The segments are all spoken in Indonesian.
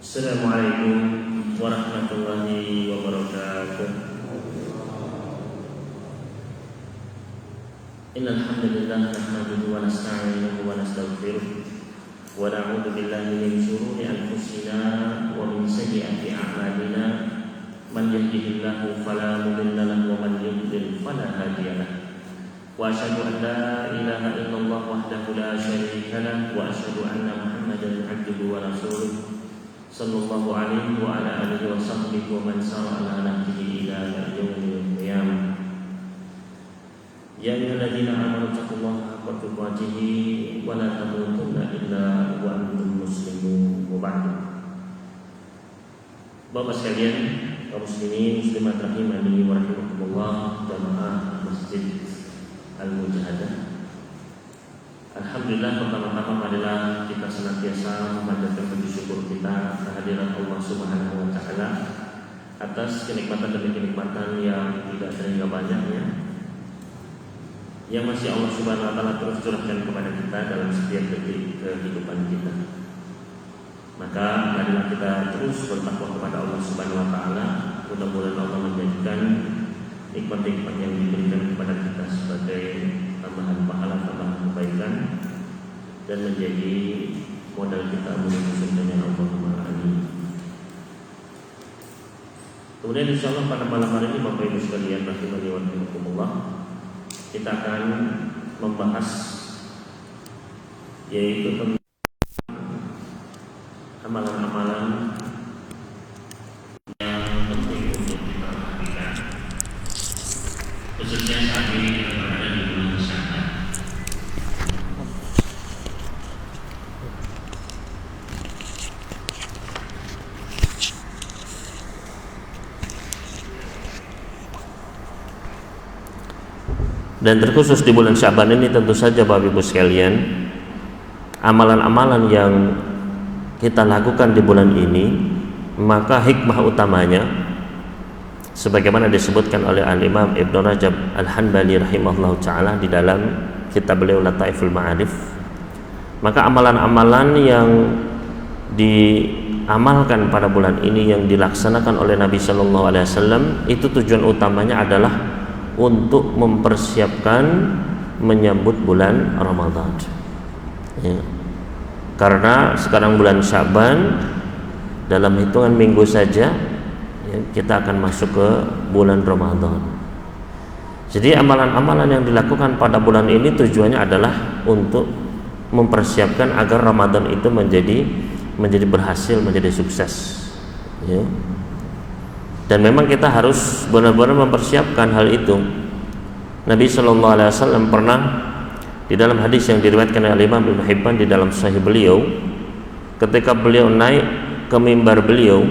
Assalamualaikum warahmatullahi wabarakatuh. Innal hamdalillah nahmaduhu wa nasta'inuhu wa nastaghfiruh wa na'udzu billahi min shururi anfusina wa min sayyiati a'malina. Man yahdihillahu fala mudilla lahu wa man yudlil fala hadiya lahu. Wa asyhadu an la ilaha illallah wahdahu la syarika lahu wa asyhadu anna Muhammadan 'abduhu wa rasuluh. Sallallahu alaihi wa ala alihi wa sahbihi wa man sara ala nahjihi ila yaumil qiyamah. Ya ayyuhalladzina amanu taqullaha haqqa tuqatih wa la tamutunna illa wa antum muslimun. Wa ba'du. Bapak sekalian, kaum muslimin muslimat rahimani wa rahimakumullah, jamaah Masjid Al-Mujahadah. Alhamdulillah, pertama-tama adalah kita senantiasa memanjatkan puji syukur kita kehadiran Allah Subhanahu wa taala atas kenikmatan demi kenikmatan yang tidak terhingga banyaknya, yang masih Allah Subhanahu wa taala terus curahkan kepada kita dalam setiap detik kehidupan kita. Maka marilah kita terus bertakwa kepada Allah Subhanahu wa taala. Mudah-mudahan Allah menjadikan nikmat-nikmat yang diberikan kepada kita sebagai tambahan pahala, tambahan kebaikan, dan menjadi modal kita menuju surganya Allahumma amin. Kemudian insyaallah pada malam hari ini Bapak Ibu sekalian rahimani wa rahimakumullah, kita akan membahas yaitu tentang amalan-amalan yang penting untuk kita perhatikan, khususnya saat ini kita berada di bulan Sya'ban. Dan terkhusus di bulan Sya'ban ini tentu saja Bapak Ibu sekalian, amalan-amalan yang kita lakukan di bulan ini, maka hikmah utamanya sebagaimana disebutkan oleh Al-Imam Ibn Rajab Al-Hanbali rahimahullah ta'ala di dalam kitab beliau Lataiful Ma'arif, maka amalan-amalan yang diamalkan pada bulan ini, yang dilaksanakan oleh Nabi Sallallahu Alaihi Wasallam, itu tujuan utamanya adalah untuk mempersiapkan menyambut bulan Ramadan ya. Karena sekarang bulan Sya'ban, dalam hitungan minggu saja ya, kita akan masuk ke bulan Ramadan. Jadi amalan-amalan yang dilakukan pada bulan ini tujuannya adalah untuk mempersiapkan agar Ramadan itu menjadi berhasil, menjadi sukses ya. Dan memang kita harus benar-benar mempersiapkan hal itu. Nabi Shallallahu Alaihi Wasallam pernah di dalam hadis yang diriwayatkan oleh Imam Ibnu Hibban di dalam Sahih beliau, ketika beliau naik ke mimbar beliau,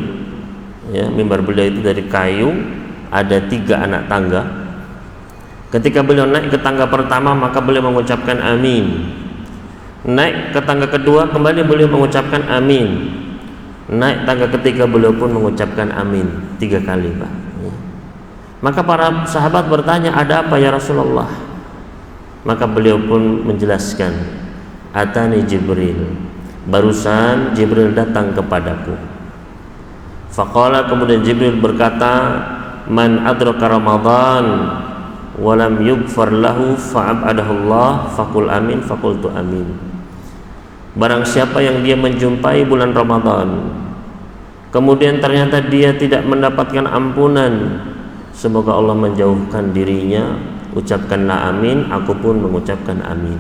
ya, mimbar beliau itu dari kayu, ada 3 anak tangga. Ketika beliau naik ke tangga pertama, maka beliau mengucapkan amin. Naik ke tangga kedua, kembali beliau mengucapkan amin. Naik tangga ketiga, beliau pun mengucapkan amin 3 kali, Pak. Ya. Maka para sahabat bertanya, ada apa ya Rasulullah? Maka beliau pun menjelaskan, atani Jibril, barusan Jibril datang kepadaku. Faqala, kemudian Jibril berkata, man adraka Ramadan walam yughfar lahu fa'abadahullah faqul amin faqultu amin. Barang siapa yang dia menjumpai bulan Ramadan, kemudian ternyata dia tidak mendapatkan ampunan, semoga Allah menjauhkan dirinya. Ucapkanlah amin, aku pun mengucapkan amin.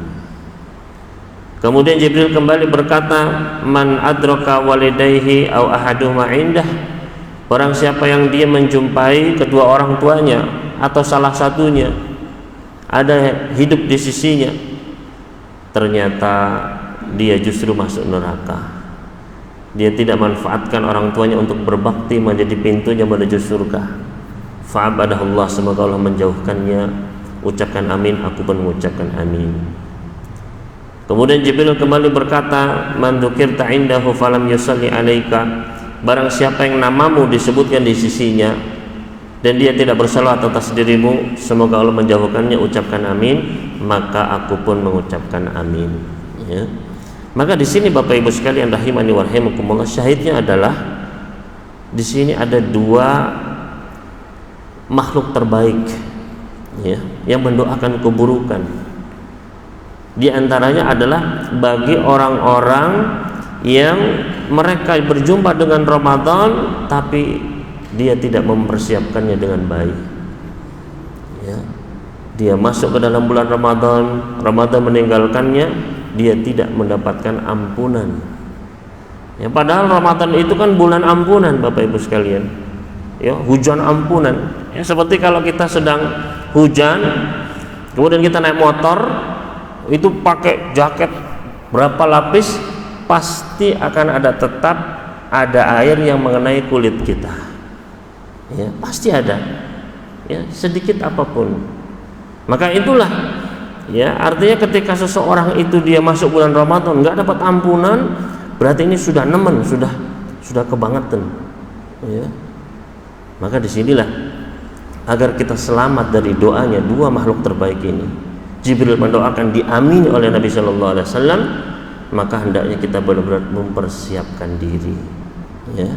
Kemudian Jibril kembali berkata, man adraka walidayhi aw ahaduhuma indah, barang siapa yang dia menjumpai kedua orang tuanya atau salah satunya ada hidup di sisinya, ternyata dia justru masuk neraka. Dia tidak manfaatkan orang tuanya untuk berbakti menjadi pintunya menuju surga. Fa'abadahullah, semoga Allah menjauhkannya. Ucapkan amin, aku pun mengucapkan amin. Kemudian Jibril kembali berkata, man dzukirta indahu falam yusalli alaika, barang siapa yang namamu disebutkan di sisinya dan dia tidak bersalawat atas dirimu, semoga Allah menjauhkannya. Ucapkan amin, maka aku pun mengucapkan amin ya. Maka di sini Bapak Ibu sekalian rahimani wa rahimakumullah, syahidnya adalah di sini ada dua makhluk terbaik ya, yang mendoakan keburukan. Di antaranya adalah bagi orang-orang yang mereka berjumpa dengan Ramadan tapi dia tidak mempersiapkannya dengan baik ya. Dia masuk ke dalam bulan Ramadan meninggalkannya, dia tidak mendapatkan ampunan ya, padahal Ramadan itu kan bulan ampunan Bapak Ibu sekalian ya, hujan ampunan ya. Seperti kalau kita sedang hujan kemudian kita naik motor itu pakai jaket berapa lapis, pasti akan tetap ada air yang mengenai kulit kita ya, pasti ada ya, sedikit apapun. Maka itulah ya, artinya ketika seseorang itu dia masuk bulan Ramadan nggak dapat ampunan, berarti ini sudah nemen, sudah kebangetan ya. Maka disinilah agar kita selamat dari doanya dua makhluk terbaik ini, Jibril mendoakan diamini oleh Nabi Shallallahu Alaihi Wasallam, maka hendaknya kita benar-benar mempersiapkan diri ya,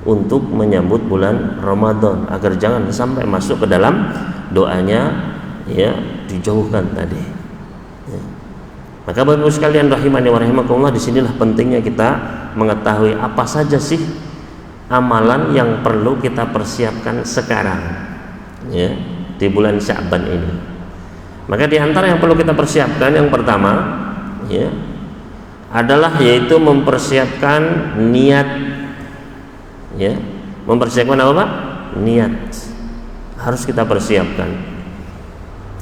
untuk menyambut bulan Ramadan agar jangan sampai masuk ke dalam doanya ya, dijauhkan tadi ya. Maka Bapak Ibu sekalian rahimani wa rahimakumullah, disinilah pentingnya kita mengetahui apa saja sih amalan yang perlu kita persiapkan sekarang ya, di bulan Sya'ban ini. Maka di antara yang perlu kita persiapkan yang pertama ya adalah yaitu mempersiapkan niat ya. Mempersiapkan apa Pak? Niat harus kita persiapkan.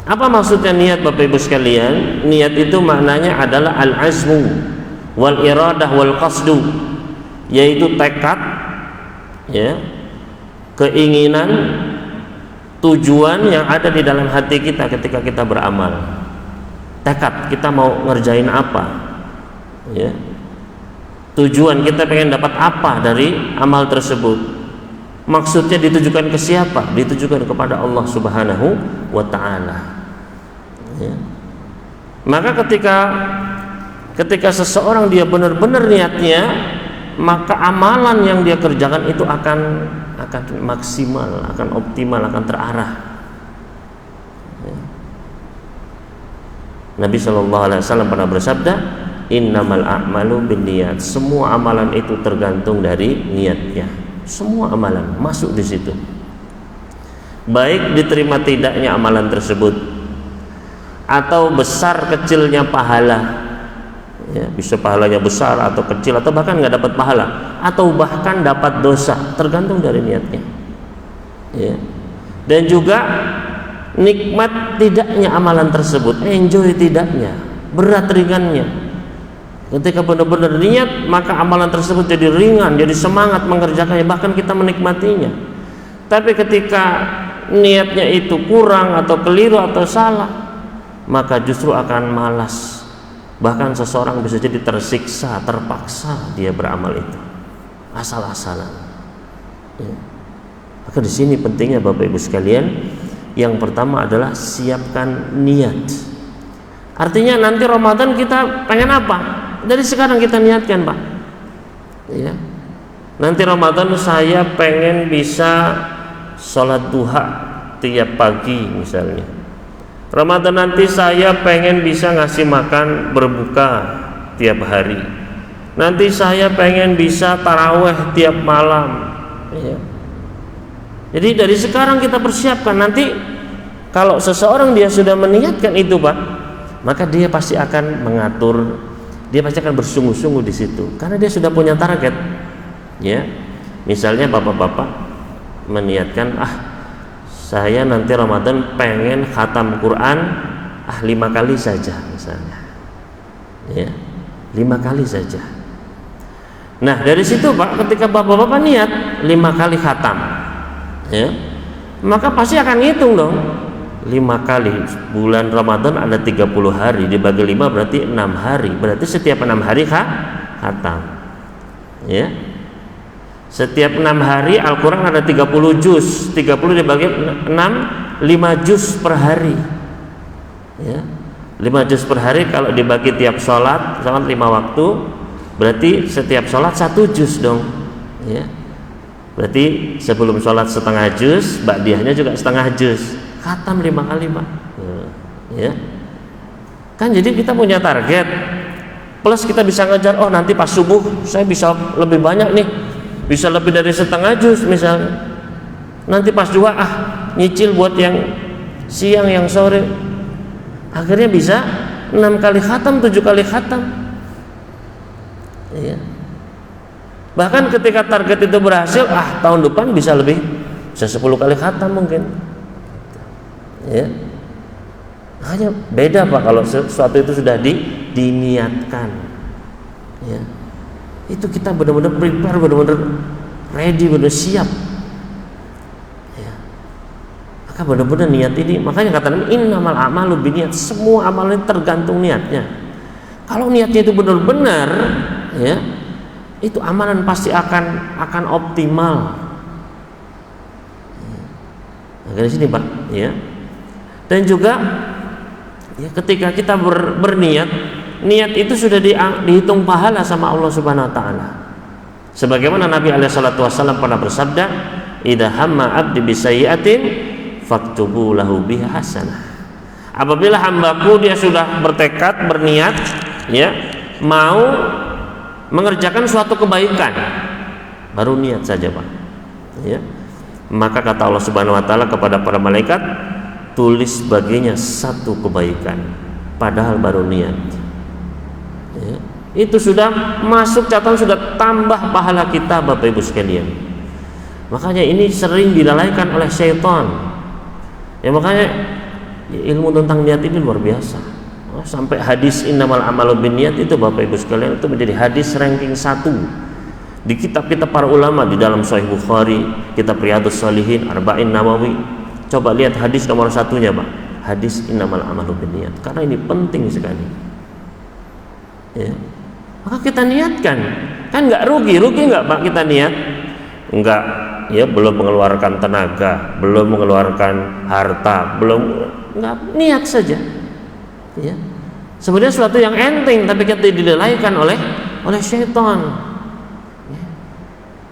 Apa maksudnya niat Bapak Ibu sekalian? Niat itu maknanya adalah al-azmu wal iradah wal qasdu, yaitu tekad ya, keinginan, tujuan yang ada di dalam hati kita ketika kita beramal. Tekad kita mau ngerjain apa ya, tujuan kita pengen dapat apa dari amal tersebut, maksudnya ditujukan ke siapa? Ditujukan kepada Allah Subhanahu wa ta'ala ya. Maka ketika seseorang dia benar-benar niatnya, maka amalan yang dia kerjakan itu akan maksimal, akan optimal, akan terarah ya. Nabi Shallallahu Alaihi Wasallam pernah bersabda, innamal a'malu binniyat, semua amalan itu tergantung dari niatnya. Semua amalan masuk di situ, baik diterima tidaknya amalan tersebut, atau besar kecilnya pahala ya, bisa pahalanya besar atau kecil, atau bahkan nggak dapat pahala, atau bahkan dapat dosa, tergantung dari niatnya ya. Dan juga nikmat tidaknya amalan tersebut, enjoy tidaknya, berat ringannya. Ketika benar-benar niat, maka amalan tersebut jadi ringan, jadi semangat mengerjakannya, bahkan kita menikmatinya. Tapi ketika niatnya itu kurang atau keliru atau salah, maka justru akan malas. Bahkan seseorang bisa jadi tersiksa, terpaksa dia beramal itu asal-asalan ya. Maka di sini pentingnya Bapak Ibu sekalian, yang pertama adalah siapkan niat. Artinya nanti Ramadan kita pengen apa? Dari sekarang kita niatkan Pak ya. Nanti Ramadan saya pengen bisa sholat duha tiap pagi misalnya. Ramadan nanti saya pengen bisa ngasih makan berbuka tiap hari. Nanti saya pengen bisa taraweh tiap malam ya. Jadi dari sekarang kita persiapkan. Nanti kalau seseorang dia sudah meniatkan itu Pak, maka dia pasti akan mengatur, dia pasti akan bersungguh-sungguh di situ, karena dia sudah punya target ya. Misalnya bapak-bapak meniatkan, saya nanti Ramadan pengen khatam Quran 5 kali saja misalnya ya, 5 kali saja. Nah dari situ Pak, ketika bapak-bapak niat 5 kali khatam ya, maka pasti akan ngitung dong, 5 kali, bulan Ramadan ada 30 hari, dibagi 5 berarti 6 hari, berarti setiap 6 hari khatam ya. Setiap 6 hari Al-Quran ada 30 juz, 30 dibagi 6, 5 juz per hari ya. 5 juz per hari kalau dibagi tiap sholat, misalkan 5 waktu, berarti setiap sholat 1 juz dong, ya. Berarti sebelum sholat setengah juz, ba'diyahnya juga setengah juz, khatam 5 kali Pak, ya. Kan jadi kita punya target, plus kita bisa ngejar, oh nanti pas subuh saya bisa lebih banyak nih, bisa lebih dari setengah juz misalnya. Nanti pas dua nyicil buat yang siang, yang sore, akhirnya bisa 6 kali khatam, 7 kali khatam, ya. Bahkan ketika target itu berhasil, tahun depan bisa 10 kali khatam mungkin, ya. Hanya beda Pak kalau sesuatu itu sudah diniatkan, ya. Itu kita benar-benar prepare, benar-benar ready, benar siap. Benar-benar niat ini, makanya kata Nabi innamal a'malu binniyat, semua amalan tergantung niatnya. Kalau niatnya itu benar-benar, ya, itu amalan pasti akan optimal. Nah, dari sini Pak, ya. Dan juga ya, ketika kita berniat, niat itu sudah dihitung pahala sama Allah Subhanahu wa taala. Sebagaimana Nabi alaihi salatu wasallam pernah bersabda, idza hamma 'abdi bisayyi'atin faktubu lahu biha hasanah. Apabila hambaku dia sudah bertekad, berniat, ya, mau mengerjakan suatu kebaikan, baru niat saja Pak, ya, maka kata Allah Subhanahu wa taala kepada para malaikat, tulis baginya 1 kebaikan, padahal baru niat, ya. Itu sudah masuk catatan, sudah tambah pahala kita Bapak Ibu sekalian. Makanya ini sering dilalaikan oleh syaitan. Ya makanya ilmu tentang niat ini luar biasa. Sampai hadis innamal a'malu binniyat itu Bapak Ibu sekalian, itu menjadi hadis ranking 1 di kitab-kitab para ulama, di dalam Sahih Bukhari, kitab Riyadhus Shalihin, Arba'in Nawawi. Coba lihat hadis nomor 1-nya Pak, hadis innamal a'malu binniyat, karena ini penting sekali, ya. Maka kita niatkan, kan nggak rugi nggak Pak kita niat? Enggak, ya, belum mengeluarkan tenaga, belum mengeluarkan harta, enggak, niat saja, ya. Sebenarnya suatu yang enteng, tapi kita dilalaikan oleh syaitan, ya.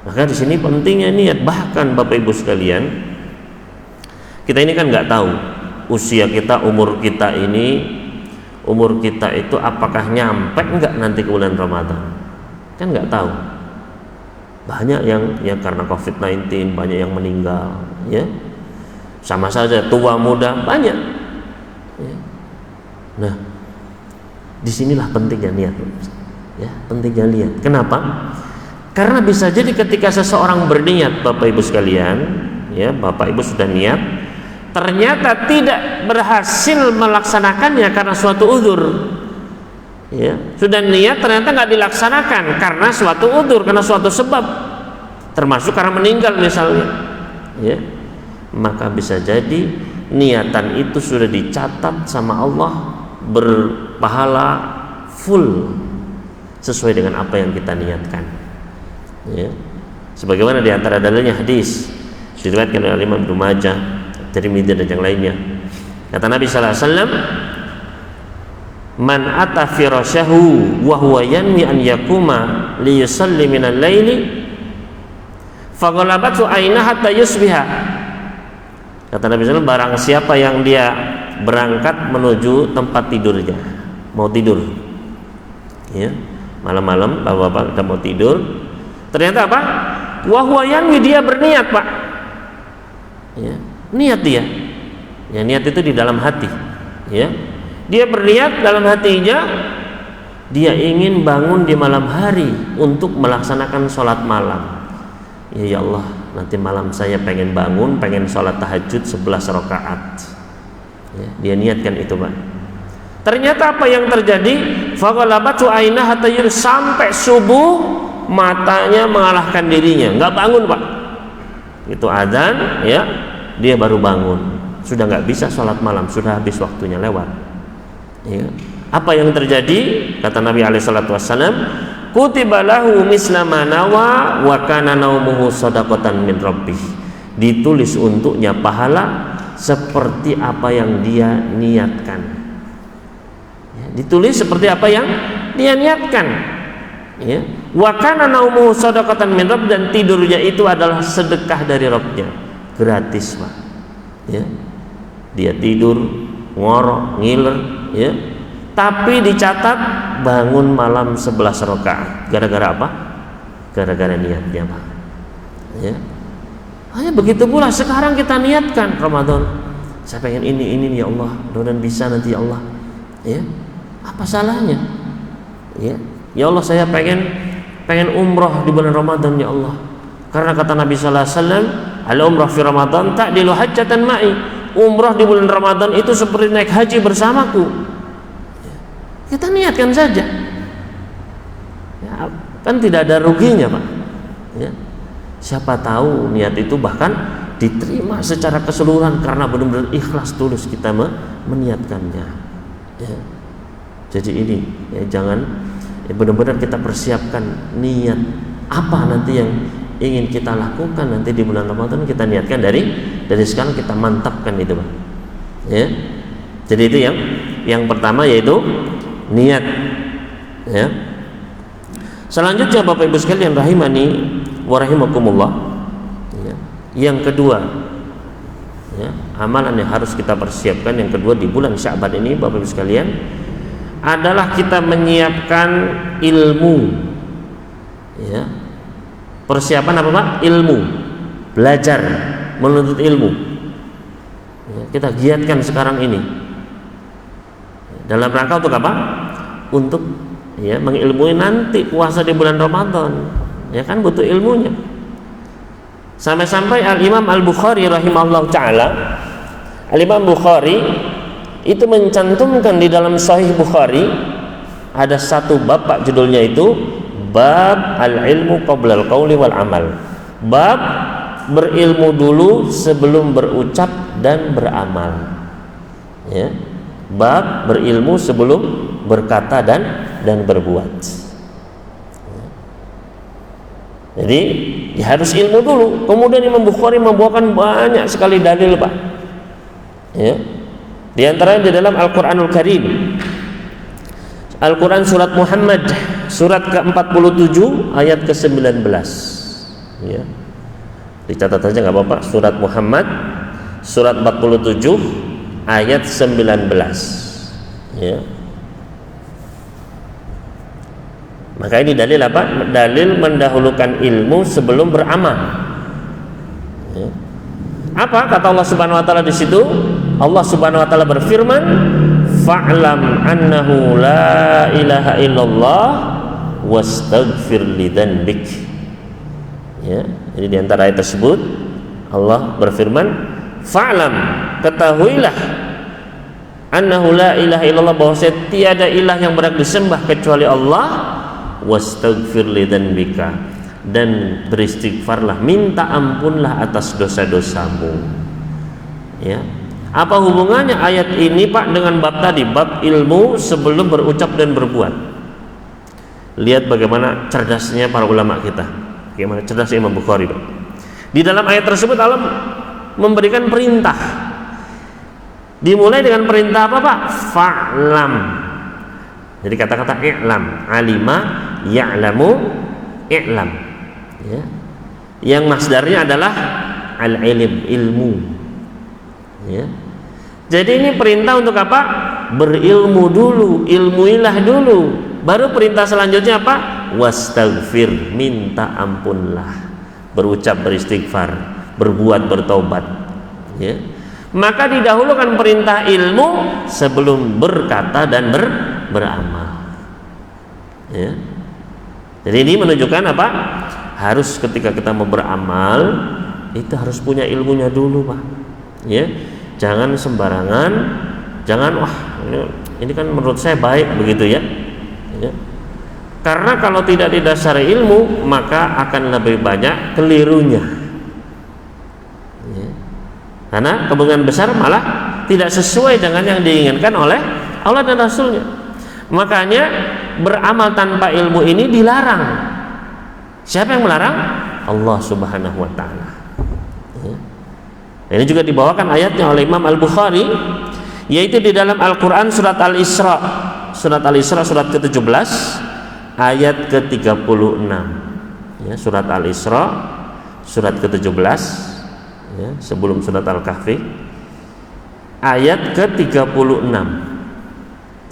Maka di sini pentingnya niat. Bahkan Bapak Ibu sekalian, kita ini kan nggak tahu usia kita, umur kita itu apakah nyampe enggak nanti ke bulan Ramadan, kan nggak tahu. Banyak yang ya karena COVID-19 banyak yang meninggal, ya. Sama saja tua muda banyak, ya. Nah, disinilah pentingnya niat, ya, pentingnya niat. Kenapa? Karena bisa jadi ketika seseorang berniat Bapak Ibu sekalian, ya, Bapak Ibu sudah niat, ternyata tidak berhasil melaksanakannya karena suatu uzur. Ya, sudah niat ternyata nggak dilaksanakan karena suatu udzur, karena suatu sebab, termasuk karena meninggal misalnya, ya, maka bisa jadi niatan itu sudah dicatat sama Allah berpahala full sesuai dengan apa yang kita niatkan, ya. Sebagaimana di antara dalilnya hadis diriwayatkan oleh Imam Ibnu Majah, Tirmidzi dan yang lainnya, kata Nabi sallallahu alaihi wasallam, man ata firasyahu wa huwa yanwi an yakuma li yusalli minal laili faghalabatu aina hatta yusbiha. Kata Nabi sallallahu, barang siapa yang dia berangkat menuju tempat tidurnya, mau tidur, ya, malam-malam bapak-bapak kita mau tidur, ternyata apa? Wa huwa yanwi, dia berniat Pak, ya, niat dia, ya, niat itu di dalam hati, ya. Dia berniat dalam hatinya, dia ingin bangun di malam hari untuk melaksanakan sholat malam. Ya Allah, nanti malam saya pengen bangun, pengen sholat tahajud 11 rakaat. Ya, dia niatkan itu Pak. Ternyata apa yang terjadi? Faghalabatu aina hatta sampai subuh matanya mengalahkan dirinya, nggak bangun Pak. Itu adzan, ya, dia baru bangun. Sudah nggak bisa sholat malam, sudah habis waktunya, lewat. Ya. Apa yang terjadi? Kata Nabi alaihissalatu wassalam, kutiba lahu misla ma nawa wa kana naumuhu shadaqatan min rabbih. Ditulis untuknya pahala seperti apa yang dia niatkan. ditulis seperti apa yang dia niatkan. Ya. Wa kana naumuhu shadaqatan min rabb, dan tidurnya itu adalah sedekah dari Rabbnya, gratis Pak. Ya. Dia tidur ngorok ngiler, ya. Tapi dicatat bangun malam 11 rakaat. Gara-gara apa? Gara-gara niatnya Pak. Ya. Hanya begitu pula sekarang kita niatkan Ramadan, saya pengen ini ya Allah, mudah-mudahan bisa nanti ya Allah. Ya. Apa salahnya? Ya. Ya Allah, saya pengen umroh di bulan Ramadan ya Allah. Karena kata Nabi sallallahu alaihi wasallam, al-umrah fi Ramadan ta'dilu hajjatan ma'i. Umroh di bulan Ramadan itu seperti naik haji bersamaku. Kita niatkan saja. Ya, kan tidak ada ruginya Pak. Ya. Siapa tahu niat itu bahkan diterima secara keseluruhan karena benar-benar ikhlas tulus kita meniatkannya. Ya. Jadi ini ya, jangan benar-benar kita persiapkan niat apa nanti yang ingin kita lakukan nanti di bulan Ramadan, kita niatkan dari sekarang, kita mantapkan itu Pak. Ya. Jadi itu yang pertama, yaitu niat. Ya. Selanjutnya Bapak Ibu sekalian rahimani wa rahimakumullah. Ya. Yang kedua, ya, amalan yang harus kita persiapkan yang kedua di bulan Sya'ban ini Bapak Ibu sekalian adalah kita menyiapkan ilmu. Ya. Persiapan apa Pak? Ilmu, belajar, menuntut ilmu. Ya, kita giatkan sekarang ini. Dalam rangka untuk apa? Untuk ya mengilmui nanti puasa di bulan Ramadan. Ya kan butuh ilmunya. Sampai-sampai Al-Imam Al-Bukhari rahimahullah ta'ala, Al-Imam Bukhari itu mencantumkan di dalam Sahih Bukhari ada satu bab Pak, judulnya itu bab al-ilmu qabla al-qauli wal amal. Bab berilmu dulu sebelum berucap dan beramal. Ya. Bab berilmu sebelum berkata dan berbuat. Jadi ya harus ilmu dulu. Kemudian Imam Bukhari membawakan banyak sekali dalil Pak. Ya. Di antaranya di dalam Al-Qur'anul Karim, Al-Quran surat Muhammad surat ke-47 ayat ke-19. Ya. Dicatat saja nggak apa-apa. Surat Muhammad surat 47 ayat 19. Ya. Maka ini dalil apa? Dalil mendahulukan ilmu sebelum beramal. Ya. Apa kata Allah Subhanahu wa taala di situ? Allah Subhanahu wa taala berfirman, fa'lam annahu la ilaha illallah wastaghfir lidzanbik. Ya, jadi di antara ayat tersebut Allah berfirman, fa'lam, ketahuilah, annahu la ilaha illallah, bahwa tiada ilah yang berhak disembah kecuali Allah, wastaghfir lidzanbika, dan beristighfarlah, minta ampunlah atas dosa-dosamu. Ya. Apa hubungannya ayat ini Pak dengan bab tadi, bab ilmu sebelum berucap dan berbuat? Lihat bagaimana cerdasnya para ulama kita, bagaimana cerdas Imam Bukhari Pak. Di dalam ayat tersebut Allah memberikan perintah. Dimulai dengan perintah apa Pak? Fa'lam. Jadi kata-kata i'lam, alima, ya'lamu, i'lam. Ya. Yang masdarnya adalah al-ilm, ilmu. Ya. Jadi ini perintah untuk apa? Berilmu dulu, ilmuilah dulu. Baru perintah selanjutnya apa? Wastaghfir, minta ampunlah, berucap beristighfar, berbuat bertobat. Ya. Maka didahulukan perintah ilmu sebelum berkata dan beramal. Ya. Jadi ini menunjukkan apa? Harus ketika kita mau beramal itu harus punya ilmunya dulu Pak. Ya. Jangan sembarangan, jangan wah ini kan menurut saya baik begitu ya. Ya. Karena kalau tidak didasari ilmu maka akan lebih banyak kelirunya. Ya. Karena kemungkinan besar malah tidak sesuai dengan yang diinginkan oleh Allah dan Rasulnya. Makanya beramal tanpa ilmu ini dilarang. Siapa yang melarang? Allah Subhanahu wa ta'ala. Ya. Ini juga dibawakan ayatnya oleh Imam Al-Bukhari, yaitu di dalam Al-Quran surat Al-Isra surat Al-Isra surat ke-17 ayat ke-36. Ya, surat Al-Isra surat ke-17 ya, sebelum surat Al-Kahfi ayat ke-36.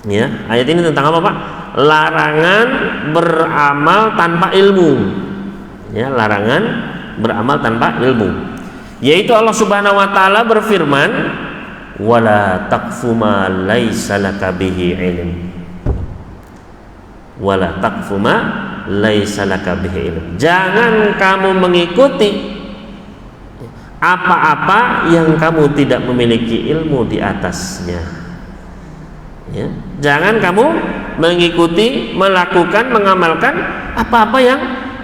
Ya, ayat ini tentang apa, Pak? Larangan beramal tanpa ilmu. Ya, larangan beramal tanpa ilmu. Yaitu Allah Subhanahu wa taala berfirman, "Wala taqfu ma laisa laka bihi ilm." Wala taqfu ma laisa laka bihi ilm. Jangan kamu mengikuti apa-apa yang kamu tidak memiliki ilmu di atasnya. Ya. Jangan kamu mengikuti, melakukan, mengamalkan apa-apa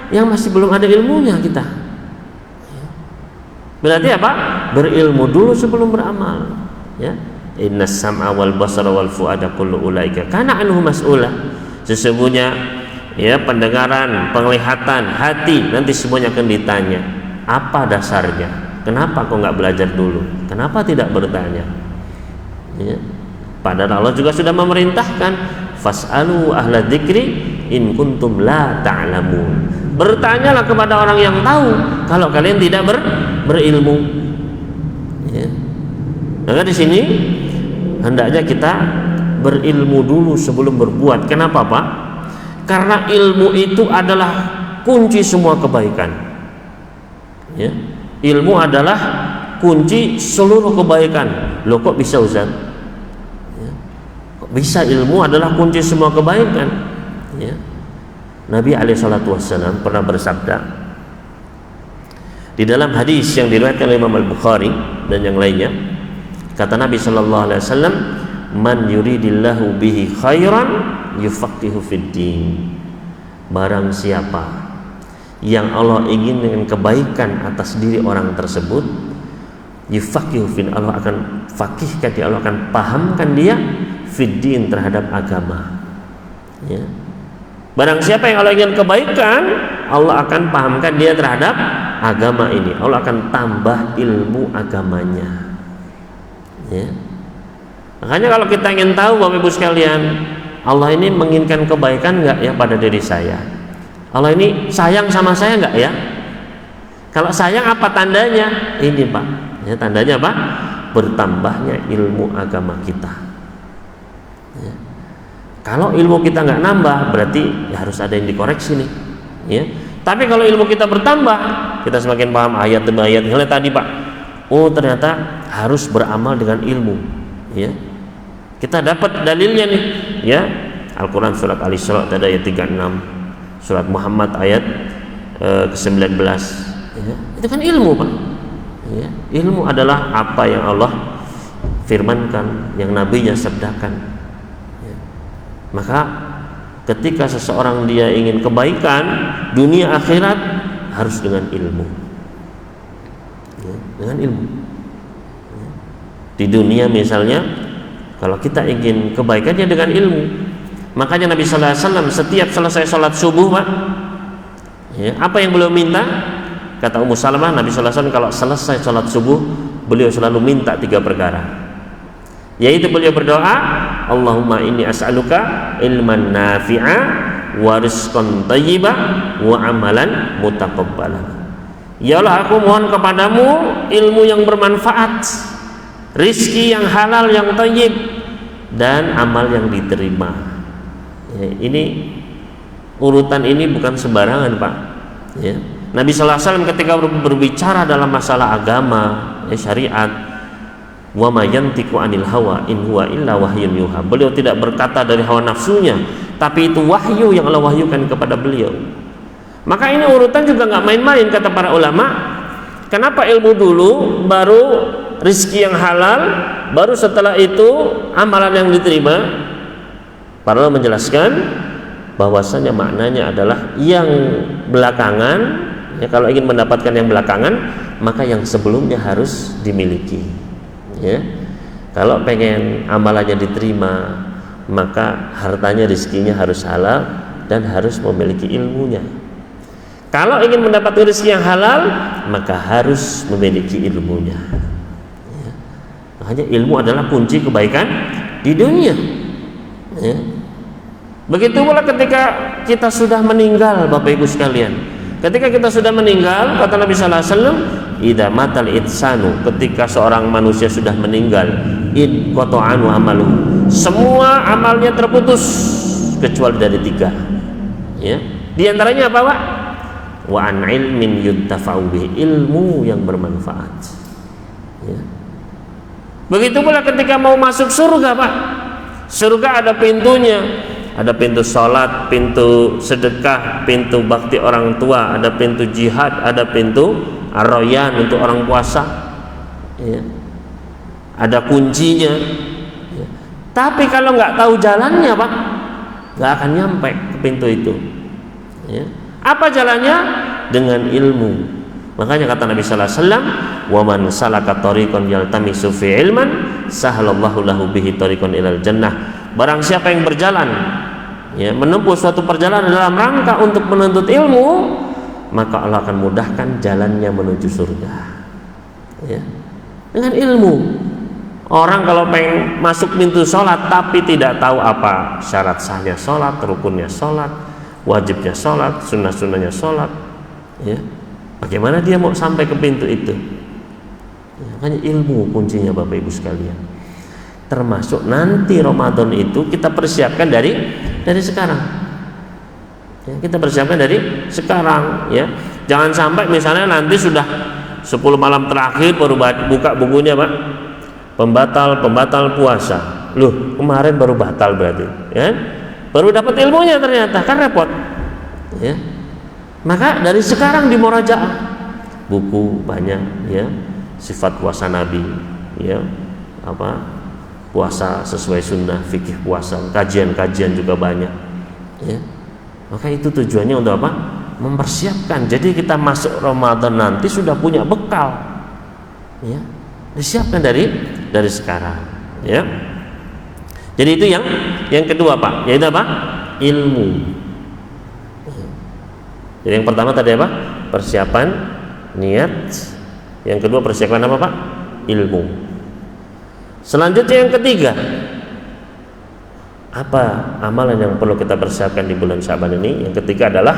yang masih belum ada ilmunya kita. Ya. Berarti apa? Berilmu dulu sebelum beramal. Ya. Innas sam'a wal basara wal fu'ada kullu ulaika kana anhu mas'ula. Sesungguhnya ya, pendengaran, penglihatan, hati nanti semuanya akan ditanya. Apa dasarnya? Kenapa kau nggak belajar dulu? Kenapa tidak bertanya? Ya. Padahal Allah juga sudah memerintahkan, fas'alu ahla dzikri in kuntum la ta'lamun. Bertanyalah kepada orang yang tahu kalau kalian tidak berilmu. Ya. Maka di sini hendaknya kita berilmu dulu sebelum berbuat. Kenapa, Pak? Karena ilmu itu adalah kunci semua kebaikan. Ya. Ilmu adalah kunci seluruh kebaikan. Loh, kok bisa, Ustaz? Bisa ilmu adalah kunci semua kebaikan. Ya. Nabi SAW pernah bersabda di dalam hadis yang diriwayatkan oleh Imam Al-Bukhari dan yang lainnya, kata Nabi SAW, man yuridillahu bihi khairan yufaqihu fid din. Barang siapa yang Allah ingin dengan kebaikan atas diri orang tersebut, yufaqihu fid, Allah akan fakihkan dia, Allah akan pahamkan dia fiddin, terhadap agama. Ya. Barang siapa yang Allah ingin kebaikan, Allah akan pahamkan dia terhadap agama ini. Allah akan tambah ilmu agamanya. Ya. Makanya kalau kita ingin tahu, Bapak Ibu sekalian, Allah ini menginginkan kebaikan nggak ya pada diri saya? Allah ini sayang sama saya nggak ya? Kalau sayang, apa tandanya? Ini, Pak. Ya, tandanya apa? Bertambahnya ilmu agama kita. Ya. Kalau ilmu kita nggak nambah, berarti ya harus ada yang dikoreksi nih. Ya. Tapi kalau ilmu kita bertambah, kita semakin paham ayat demi ayat. Misalnya tadi, Pak, oh ternyata harus beramal dengan ilmu. Ya. Kita dapat dalilnya nih. Ya. Al-Quran surat Al-Isra ayat 36, surat Muhammad ayat ke-19. Ya. Itu kan ilmu, Pak. Ya. Ilmu adalah apa yang Allah firmankan, yang Nabi-Nya sabdakan. Maka ketika seseorang dia ingin kebaikan dunia akhirat, harus dengan ilmu. Ya, dengan ilmu. Ya. Di dunia misalnya, kalau kita ingin kebaikannya dengan ilmu, makanya Nabi Sallallahu Alaihi Wasallam setiap selesai sholat subuh, Pak, ya, apa yang beliau minta? Kata Ummu Salamah, Nabi Sallallahu Alaihi Wasallam kalau selesai sholat subuh, beliau selalu minta 3 perkara. Yaitu beliau berdoa, Allahumma inni as'aluka ilman nafi'a wa rizqan thayyiba wa amalan mutaqabbala. Ya Allah, aku mohon kepadamu ilmu yang bermanfaat, rizki yang halal yang thayyib, dan amal yang diterima. Ya, ini urutan ini bukan sembarangan, Pak. Ya. Nabi Sallallahu Alaihi Wasallam ketika berbicara dalam masalah agama, ya, syariat, wa ma yantiqu anil hawa in huwa illa wahyun yuha. Beliau tidak berkata dari hawa nafsunya, tapi itu wahyu yang Allah wahyukan kepada beliau. Maka ini urutan juga nggak main-main, kata para ulama. Kenapa ilmu dulu, baru rizki yang halal, baru setelah itu amalan yang diterima? Para ulama menjelaskan bahwasanya maknanya adalah yang belakangan, ya, kalau ingin mendapatkan yang belakangan, maka yang sebelumnya harus dimiliki. Ya, kalau pengen amalannya diterima, maka hartanya, rezekinya harus halal dan harus memiliki ilmunya. Kalau ingin mendapatkan rezeki yang halal, maka harus memiliki ilmunya. Ya. Makanya ilmu adalah kunci kebaikan di dunia. Ya. Begitu pula ketika kita sudah meninggal, Bapak Ibu sekalian. Ketika kita sudah meninggal, kata Nabi sallallahu alaihi wasallam, idza matal insanu, ketika seorang manusia sudah meninggal, in qata'anu amaluhu, semua amalnya terputus kecuali dari 3. Ya. Di antaranya apa, Pak? Wa an ilmin yuntafa'u bihi, ilmu yang bermanfaat. Ya. Begitu pula ketika mau masuk surga, Pak. Surga ada pintunya. Ada pintu sholat, pintu sedekah, pintu bakti orang tua, ada pintu jihad, ada pintu ar-rayyan untuk orang puasa, ya. Ada kuncinya, ya. Tapi kalau nggak tahu jalannya, Pak, nggak akan nyampe ke pintu itu, ya. Apa jalannya? Dengan ilmu. Makanya kata Nabi sallallahu alaihi wasallam, wa man salaka tariqan yaltamisu fi ilman sahalallahu lahu bihi tariqan ilal jannah. Barang siapa yang berjalan, ya, menempuh suatu perjalanan dalam rangka untuk menuntut ilmu, maka Allah akan mudahkan jalannya menuju surga, ya. Dengan ilmu. Orang kalau pengen masuk pintu sholat tapi tidak tahu apa syarat sahnya sholat, rukunnya sholat, wajibnya sholat, sunnah-sunnahnya sholat, ya, bagaimana dia mau sampai ke pintu itu? Ya, makanya ilmu kuncinya, Bapak Ibu sekalian. Termasuk nanti Ramadan itu kita persiapkan dari sekarang, ya, kita persiapkan dari sekarang, ya. Jangan sampai misalnya nanti sudah 10 malam terakhir baru buka bukunya, Pak, pembatal puasa. Loh, kemarin baru batal berarti, ya, baru dapat ilmunya ternyata, kan repot, ya. Maka dari sekarang dimurajaah, buku banyak, ya, sifat puasa Nabi, ya, apa, puasa sesuai sunnah, fikih puasa, kajian-kajian juga banyak, ya. Maka itu tujuannya untuk apa? Mempersiapkan. Jadi kita masuk Ramadan nanti sudah punya bekal, ya. Disiapkan dari sekarang, ya. Jadi itu yang kedua, Pak, yaitu apa? Ilmu. Jadi yang pertama tadi apa? Persiapan niat. Yang kedua persiapan apa, Pak? Ilmu. Selanjutnya yang ketiga, apa amalan yang perlu kita persiapkan di bulan Syaban ini? Yang ketiga adalah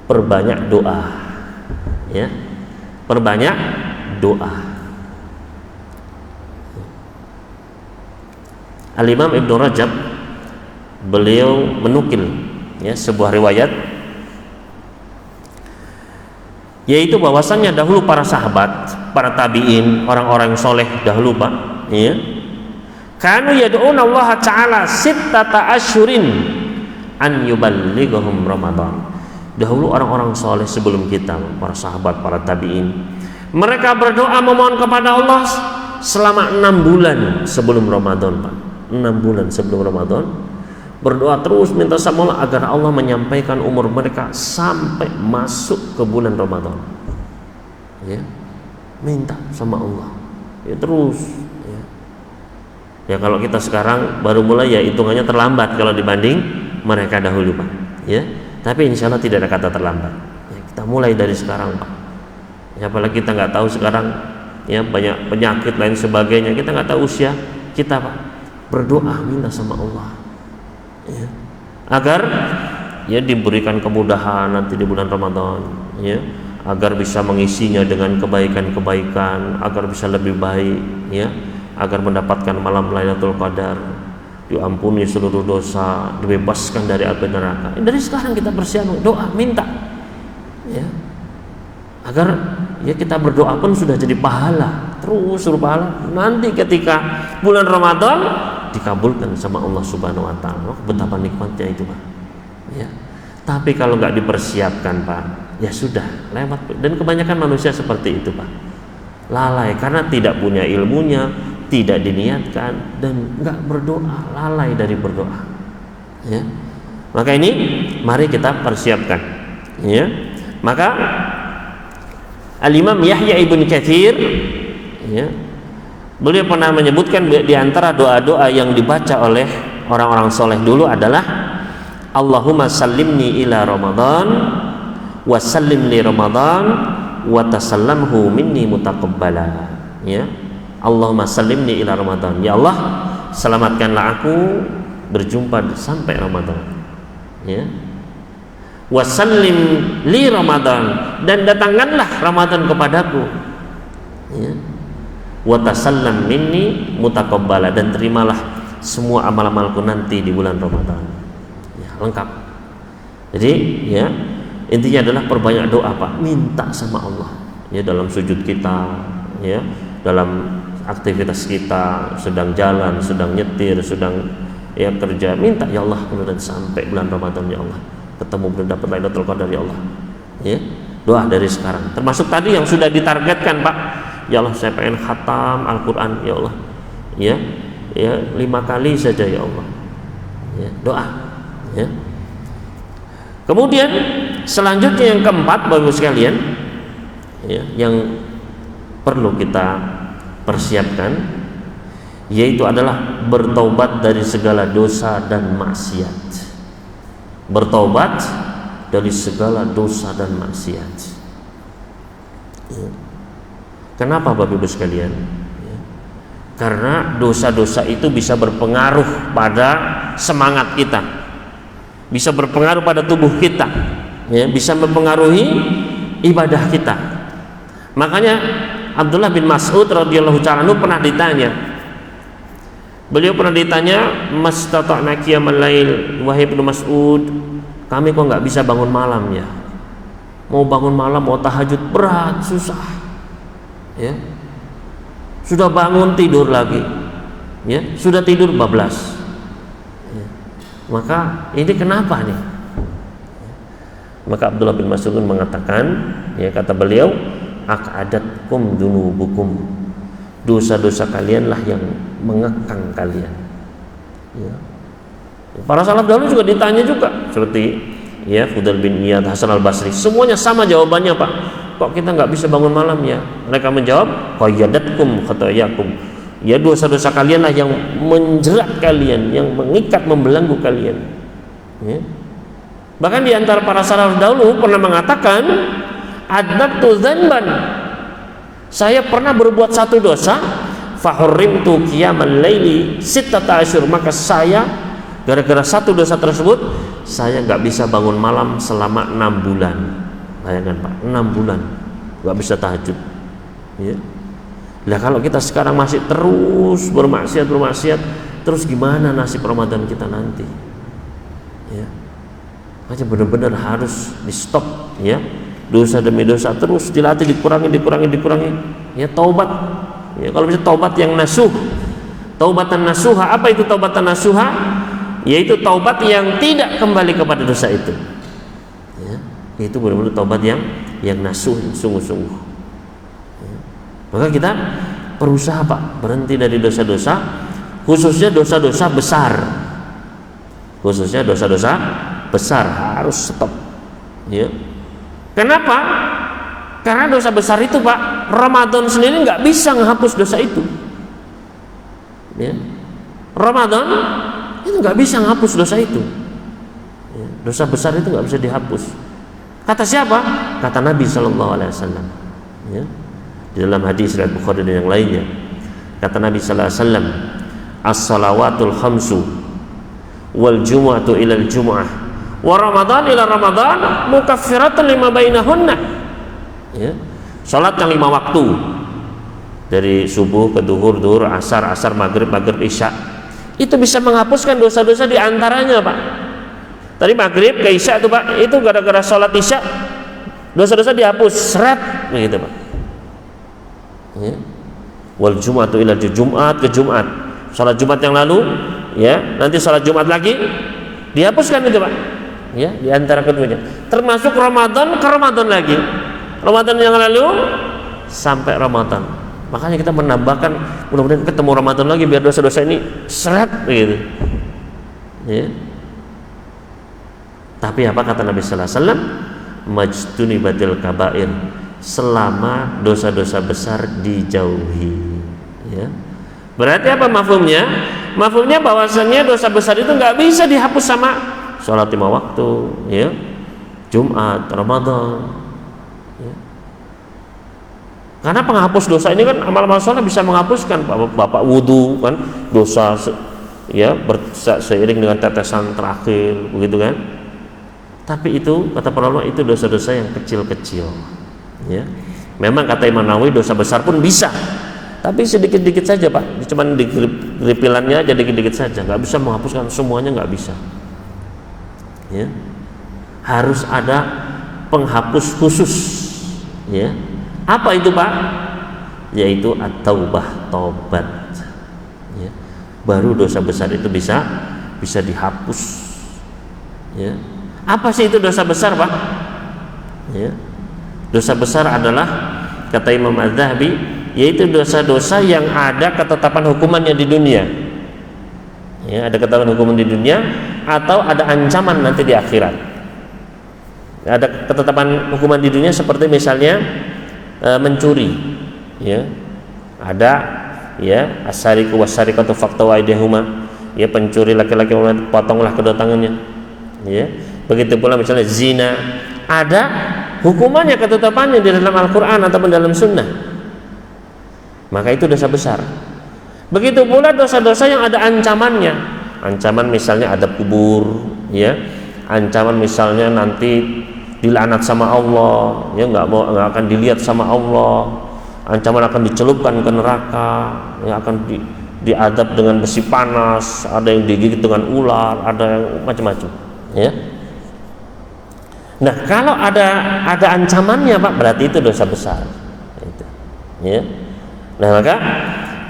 perbanyak doa, ya. Perbanyak doa. Al-Imam Ibnu Rajab, beliau menukil, ya, sebuah riwayat, yaitu bahwasannya dahulu para sahabat, para tabi'in, orang-orang soleh dahulu, Pak, ya, kanu yad'una Allah Ta'ala sittata asyurin an yuballighahum Ramadan. Dahulu orang-orang soleh sebelum kita, para sahabat, para tabi'in, mereka berdoa memohon kepada Allah selama 6 bulan sebelum Ramadan, Pak. 6 bulan sebelum Ramadan berdoa terus minta sama Allah agar Allah menyampaikan umur mereka sampai masuk ke bulan Ramadan, ya. Minta sama Allah, ya, terus, ya. Ya kalau kita sekarang baru mulai, ya hitungannya terlambat kalau dibanding mereka dahulu, Pak, ya. Tapi insya Allah tidak ada kata terlambat, ya, kita mulai dari sekarang, Pak, ya. Apalagi kita nggak tahu sekarang, ya, banyak penyakit lain sebagainya, kita nggak tahu usia kita, Pak. Berdoa minta sama Allah, ya, agar, ya, diberikan kemudahan nanti di bulan Ramadan, ya, agar bisa mengisinya dengan kebaikan-kebaikan, agar bisa lebih baik, ya, agar mendapatkan malam Lailatul Qadar, diampuni seluruh dosa, dibebaskan dari api neraka. Dari sekarang kita bersiap doa, minta, ya, agar, ya, kita berdoa pun sudah jadi pahala, terus suruh pahala. Nanti ketika bulan Ramadan dikabulkan sama Allah Subhanahu wa Ta'ala. Betapa nikmatnya itu, Pak, ya. Tapi kalau nggak dipersiapkan, Pak, ya sudah lewat. Dan kebanyakan manusia seperti itu, Pak, lalai karena tidak punya ilmunya, tidak diniatkan, dan nggak berdoa, lalai dari berdoa, ya. Maka ini mari kita persiapkan, ya. Maka Al-Imam Yahya Ibn Katsir, ya, beliau pernah menyebutkan di antara doa-doa yang dibaca oleh orang-orang soleh dulu adalah Allahumma sallimni ila Ramadan wa sallim li Ramadan wa tasallamhu minni mutaqabbala, ya. Allahumma sallimni ila Ramadan, ya Allah, selamatkanlah aku berjumpa sampai Ramadan, ya. Wasallim li Ramadan, dan datangkanlah Ramadan kepadaku, ya. Watasallam minni mutaqabbala, dan terimalah semua amal-amalku nanti di bulan Ramadan, ya, lengkap. Jadi ya, intinya adalah perbanyak doa, Pak, minta sama Allah, ya, dalam sujud kita, ya, dalam aktivitas kita, sedang jalan, sedang nyetir, sedang ya kerja, minta, ya Allah, kemudian sampai bulan Ramadan, ya Allah, ketemu belum dapat Lailatul Qadar, ya Allah, ya, doa dari sekarang. Termasuk tadi yang sudah ditargetkan, Pak, ya Allah, saya pengen khatam Al-Quran, ya Allah, ya, ya 5 kali saja, ya Allah, ya, doa, ya. Kemudian selanjutnya yang keempat, Bapak Ibu sekalian, ya, yang perlu kita persiapkan, yaitu adalah bertaubat dari segala dosa dan maksiat. Bertaubat dari segala dosa dan maksiat, ya. Kenapa, Bapak Ibu sekalian? Ya. Karena dosa-dosa itu bisa berpengaruh pada semangat kita, bisa berpengaruh pada tubuh kita, ya, bisa mempengaruhi ibadah kita. Makanya Abdullah bin Mas'ud radhiyallahu ta'ala anhu pernah ditanya, beliau pernah ditanya, mastata'na qiyamal lail, wahai Ibnu Mas'ud, kami kok nggak bisa bangun malam, ya, mau bangun malam, mau tahajud berat, susah, ya, sudah bangun tidur lagi, ya, sudah tidur bablas, ya. Maka ini kenapa nih? Maka Abdullah bin Mas'ud mengatakan, ya, kata beliau, aqadatkum dunubukum, dosa-dosa kalianlah yang mengekang kalian, ya. Para salaf dahulu juga ditanya juga, seperti ya Fudail bin Iyad, Hasan al-Basri, semuanya sama jawabannya, Pak, kok kita nggak bisa bangun malam, ya? Mereka menjawab, qayadatkum khatayakum, ya, dosa-dosa kalianlah yang menjerat kalian, yang mengikat, membelenggu kalian, ya. Bahkan di antara para salaf dahulu pernah mengatakan, adnabtu dzanban, saya pernah berbuat satu dosa, fahurrimtu qiyamal laili sittata asyhur, maka saya gara-gara satu dosa tersebut saya nggak bisa bangun malam selama 6 bulan. Bayangkan, Pak, 6 bulan nggak bisa tahajud, ya. Nah, kalau kita sekarang masih terus bermaksiat, terus gimana nasib Ramadan kita nanti, ya? Makanya benar-benar harus di stop, ya, dosa demi dosa terus dilatih, dikurangi, ya, taubat, ya. Kalau bisa taubat yang nasuh, taubatan nasuha. Apa itu taubatan nasuha? Yaitu taubat yang tidak kembali kepada dosa itu, ya. Itu benar-benar taubat yang nasuh, sungguh-sungguh, ya. Maka kita berusaha, Pak, berhenti dari dosa-dosa, khususnya dosa-dosa besar, harus stop, ya. Kenapa? Karena dosa besar itu, Pak, Ramadan sendiri nggak bisa menghapus dosa itu, ya. Ramadan itu nggak bisa menghapus dosa itu, ya. Dosa besar itu nggak bisa dihapus. Kata siapa? Kata Nabi Shallallahu Alaihi Wasallam, ya. Di dalam hadis riwayat Bukhari dan yang lainnya, kata Nabi Sallallahu Alaihi Wasallam, as-salawatul khamsu wal jumu'atu ilal jumu'ah wa Ramadan ila Ramadan mukaffiratun lima bainahunna, ya. Salat yang 5 waktu, dari subuh ke duhur, asar, maghrib, isya, itu bisa menghapuskan dosa-dosa di antaranya, Pak. Tadi maghrib ke isya itu, Pak, itu gara-gara salat isya dosa-dosa dihapus, seret, begitu, Pak, ya. Wal jumu'atu ila Jumat ke Jumat, salat Jumat yang lalu, ya, nanti salat Jumat lagi dihapuskan itu, Pak, ya, di antara keduanya. Termasuk Ramadan ke Ramadan lagi, Ramadan yang lalu sampai Ramadan. Makanya kita menambahkan, mudah-mudahan ketemu Ramadan lagi biar dosa-dosa ini seret, begitu, ya. Tapi apa kata Nabi Sallallahu Alaihi Wasallam? Majtunibatil kabair, selama dosa-dosa besar dijauhi, ya. Berarti apa mafhumnya? Mafhumnya bahwasanya dosa besar itu nggak bisa dihapus sama sholat 5 waktu, ya, Jumat, Ramadan, ya. Karena penghapus dosa ini kan, amal-amal sholat bisa menghapuskan, Bapak wudhu kan dosa, ya seiring dengan tetesan terakhir, begitu kan. Tapi itu kata para ulama itu dosa-dosa yang kecil-kecil, ya. Memang kata Imam Nawawi dosa besar pun bisa, tapi sedikit-dikit saja Pak, cuman di geripilannya aja dikit-dikit saja, nggak bisa menghapuskan semuanya, nggak bisa, ya. Harus ada penghapus khusus, ya. Apa itu Pak? Yaitu at-taubah, tobat, ya. Baru dosa besar itu bisa dihapus, ya. Apa sih itu dosa besar Pak? Ya. Dosa besar adalah kata Imam Az-Zahabi yaitu dosa-dosa yang ada ketetapan hukumannya di dunia, ya, ada ketetapan hukuman di dunia atau ada ancaman nanti di akhirat. Ada ketetapan hukuman di dunia seperti misalnya mencuri, ya, ada, ya, as-sariqu was-sariqatu faqta'u aydiyahuma, ya, pencuri laki-laki potonglah kedua tangannya, ya. Begitu pula misalnya zina, ada hukumannya ketetapannya di dalam Al-Quran ataupun dalam Sunnah, maka itu dosa besar. Begitu pula dosa-dosa yang ada ancamannya, ancaman misalnya adab kubur, ya, ancaman misalnya nanti dilaknat sama Allah, ya, nggak akan dilihat sama Allah, ancaman akan dicelupkan ke neraka, ya, akan diadab dengan besi panas, ada yang digigit dengan ular, ada yang macam-macam, ya. Nah, kalau ada ancamannya Pak, berarti itu dosa besar, itu, ya. Nah, maka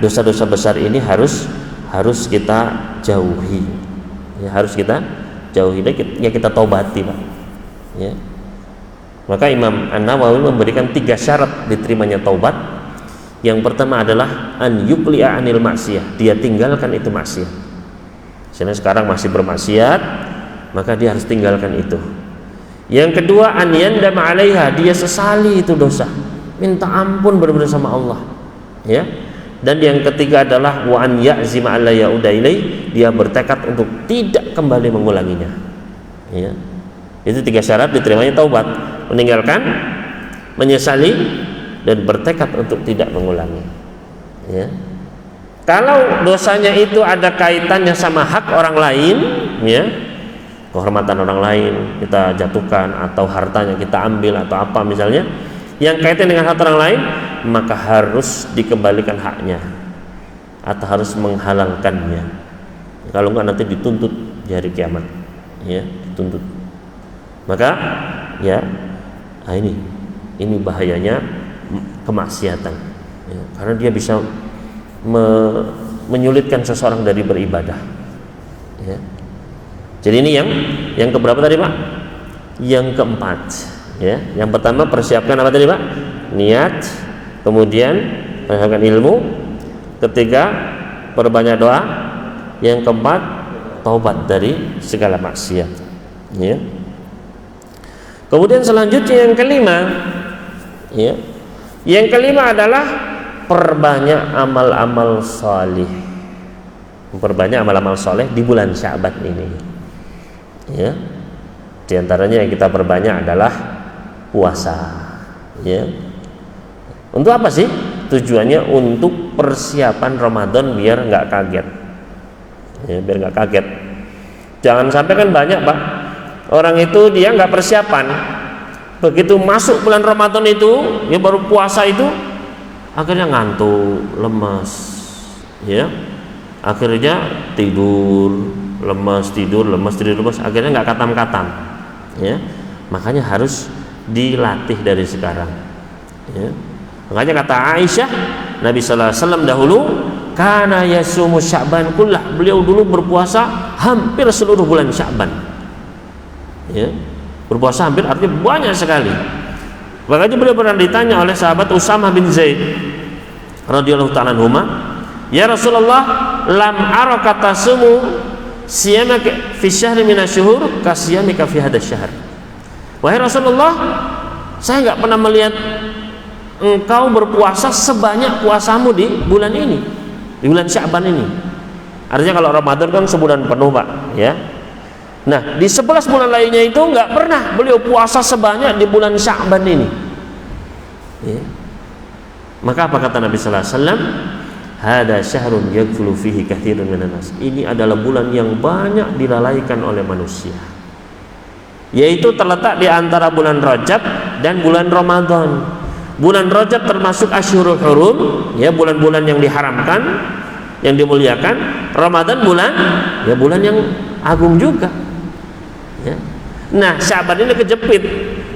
dosa-dosa besar ini harus kita jauhi, ya, harus kita jauhi, ya, kita taubati Pak, ya. Maka Imam An-Nawawi memberikan 3 syarat diterimanya taubat. Yang pertama adalah an yuqli'a anil maksiyah, dia tinggalkan itu maksiat. Misalnya sekarang masih bermaksiat, maka dia harus tinggalkan itu. Yang kedua an yandam 'alaiha, dia sesali itu dosa, minta ampun benar-benar sama Allah, ya. Dan yang ketiga adalah wa an ya'zima alla ya'uda ilai, dia bertekad untuk tidak kembali mengulanginya, ya. Itu 3 syarat diterimanya taubat: meninggalkan, menyesali, dan bertekad untuk tidak mengulangi, ya. Kalau dosanya itu ada kaitannya sama hak orang lain, ya, kehormatan orang lain kita jatuhkan, atau hartanya kita ambil, atau apa misalnya yang kaitan dengan hak orang lain, maka harus dikembalikan haknya atau harus menghalalkannya. Kalau enggak nanti dituntut di hari kiamat, ya, dituntut. Maka, ya, nah ini bahayanya kemaksiatan, ya, karena dia bisa menyulitkan seseorang dari beribadah, ya. Jadi ini yang keberapa tadi Pak? Yang keempat, ya. Yang pertama persiapkan apa tadi Pak? Niat, kemudian persiapkan ilmu, ketiga perbanyak doa, yang keempat taubat dari segala maksiat, ya. Kemudian selanjutnya yang kelima, ya, yang kelima adalah perbanyak amal-amal salih. Perbanyak amal-amal saleh di bulan Sya'ban ini, ya. Di antaranya yang kita perbanyak adalah puasa, ya. Untuk apa sih? Tujuannya untuk persiapan Ramadan biar nggak kaget, ya, biar nggak kaget. Jangan sampai kan banyak Pak, orang itu dia nggak persiapan, begitu masuk bulan Ramadan itu, ya, baru puasa itu akhirnya ngantuk, lemas, ya, akhirnya tidur, lemas, akhirnya nggak katam-katam, ya. Makanya harus dilatih dari sekarang, ya. Makanya kata Aisyah, Nabi sallallahu alaihi wasallam dahulu kana yasumu Sya'ban kullah, beliau dulu berpuasa hampir seluruh bulan Sya'ban, ya. Berpuasa hampir artinya banyak sekali. Makanya beliau pernah ditanya oleh sahabat Usamah bin Zaid radhiyallahu ta'ala anhuma, ya Rasulullah, lam araka tasumu siyamaka fi syahri minasyuhur kasiyamika fi hadzal syahr. Wahai Rasulullah, saya enggak pernah melihat engkau berpuasa sebanyak puasamu di bulan ini, di bulan Sya'ban ini. Artinya kalau Ramadan kan sebulan penuh Pak, ya. Nah, di 11 bulan lainnya itu nggak pernah beliau puasa sebanyak di bulan Sya'ban ini, ya. Maka apa kata Nabi sallallahu alaihi wasallam? hada syahrun yaghfulu fihi katsirun minan nas. Ini adalah bulan yang banyak dilalaikan oleh manusia, yaitu terletak di antara bulan Rajab dan bulan Ramadan. Bulan Rajab termasuk Asyhurul Hurum, ya, bulan-bulan yang diharamkan, yang dimuliakan. Ramadan bulan yang agung juga, ya. Nah, Sya'ban ini kejepit.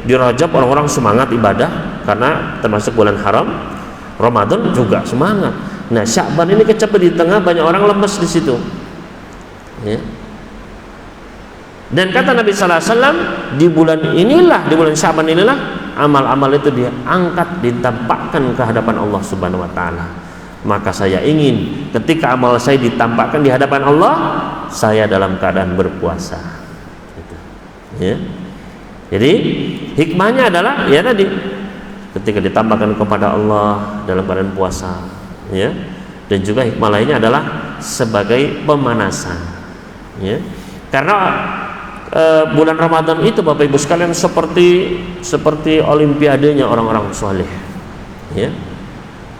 Di Rajab orang-orang semangat ibadah karena termasuk bulan haram. Ramadan juga semangat. Nah, Sya'ban ini kecepet di tengah, banyak orang lemes di situ, ya. Dan kata Nabi sallallahu alaihi wasallam, di bulan Sya'ban inilah amal-amal itu diangkat, ditampakkan ke hadapan Allah Subhanahu wa taala. Maka saya ingin ketika amal saya ditampakkan di hadapan Allah, saya dalam keadaan berpuasa, gitu, ya. Jadi hikmahnya adalah ya tadi, ketika ditampakkan kepada Allah dalam keadaan puasa, ya. Dan juga hikmah lainnya adalah sebagai pemanasan, ya. Karena bulan Ramadan itu Bapak Ibu sekalian seperti olimpiadenya orang-orang soleh, ya.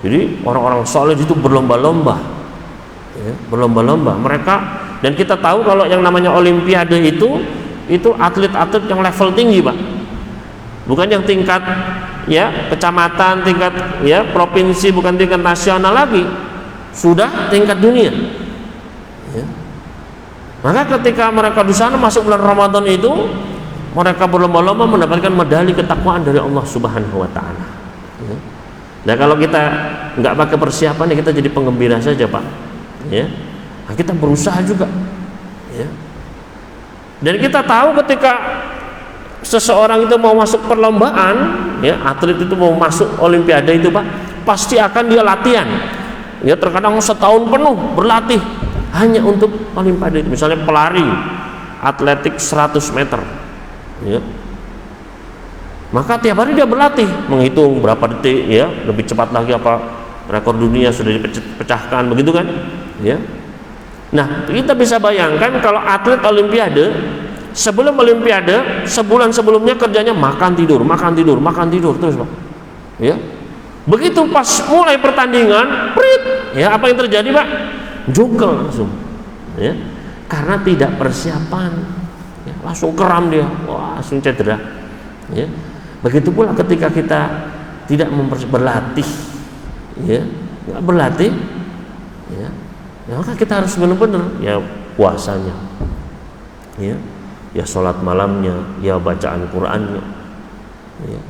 Jadi orang-orang soleh itu berlomba-lomba, ya, berlomba-lomba mereka. Dan kita tahu kalau yang namanya olimpiade itu atlet-atlet yang level tinggi, Pak. Bukan yang tingkat, ya, kecamatan, tingkat, ya, provinsi, bukan tingkat nasional lagi, sudah tingkat dunia, ya. Maka ketika mereka di sana masuk bulan Ramadan itu, mereka berlomba-lomba mendapatkan medali ketakwaan dari Allah Subhanahu wa taala, ya. Nah, kalau kita nggak pakai persiapan, ya kita jadi penggembira saja, Pak, ya. Nah, kita berusaha juga, ya. Dan kita tahu ketika seseorang itu mau masuk perlombaan, ya, atlet itu mau masuk olimpiade itu, Pak, pasti akan dia latihan, ya, terkadang setahun penuh berlatih hanya untuk olimpiade itu. Misalnya pelari atletik 100 meter, ya, maka tiap hari dia berlatih, menghitung berapa detik, ya, lebih cepat lagi apa rekor dunia sudah dipecahkan, begitu kan, ya. Nah, kita bisa bayangkan kalau atlet olimpiade, sebelum olimpiade, sebulan sebelumnya kerjanya makan tidur terus, Pak, ya. Begitu pas mulai pertandingan, prit, ya, apa yang terjadi, Pak? Jungkel langsung, ya, karena tidak persiapan, ya, langsung kram dia, wah, langsung cedera, ya. Begitu pula ketika kita tidak berlatih, ya, nggak berlatih, ya, maka kita harus benar-benar, ya, puasanya, ya, sholat malamnya, ya, bacaan Qur'annya, ya.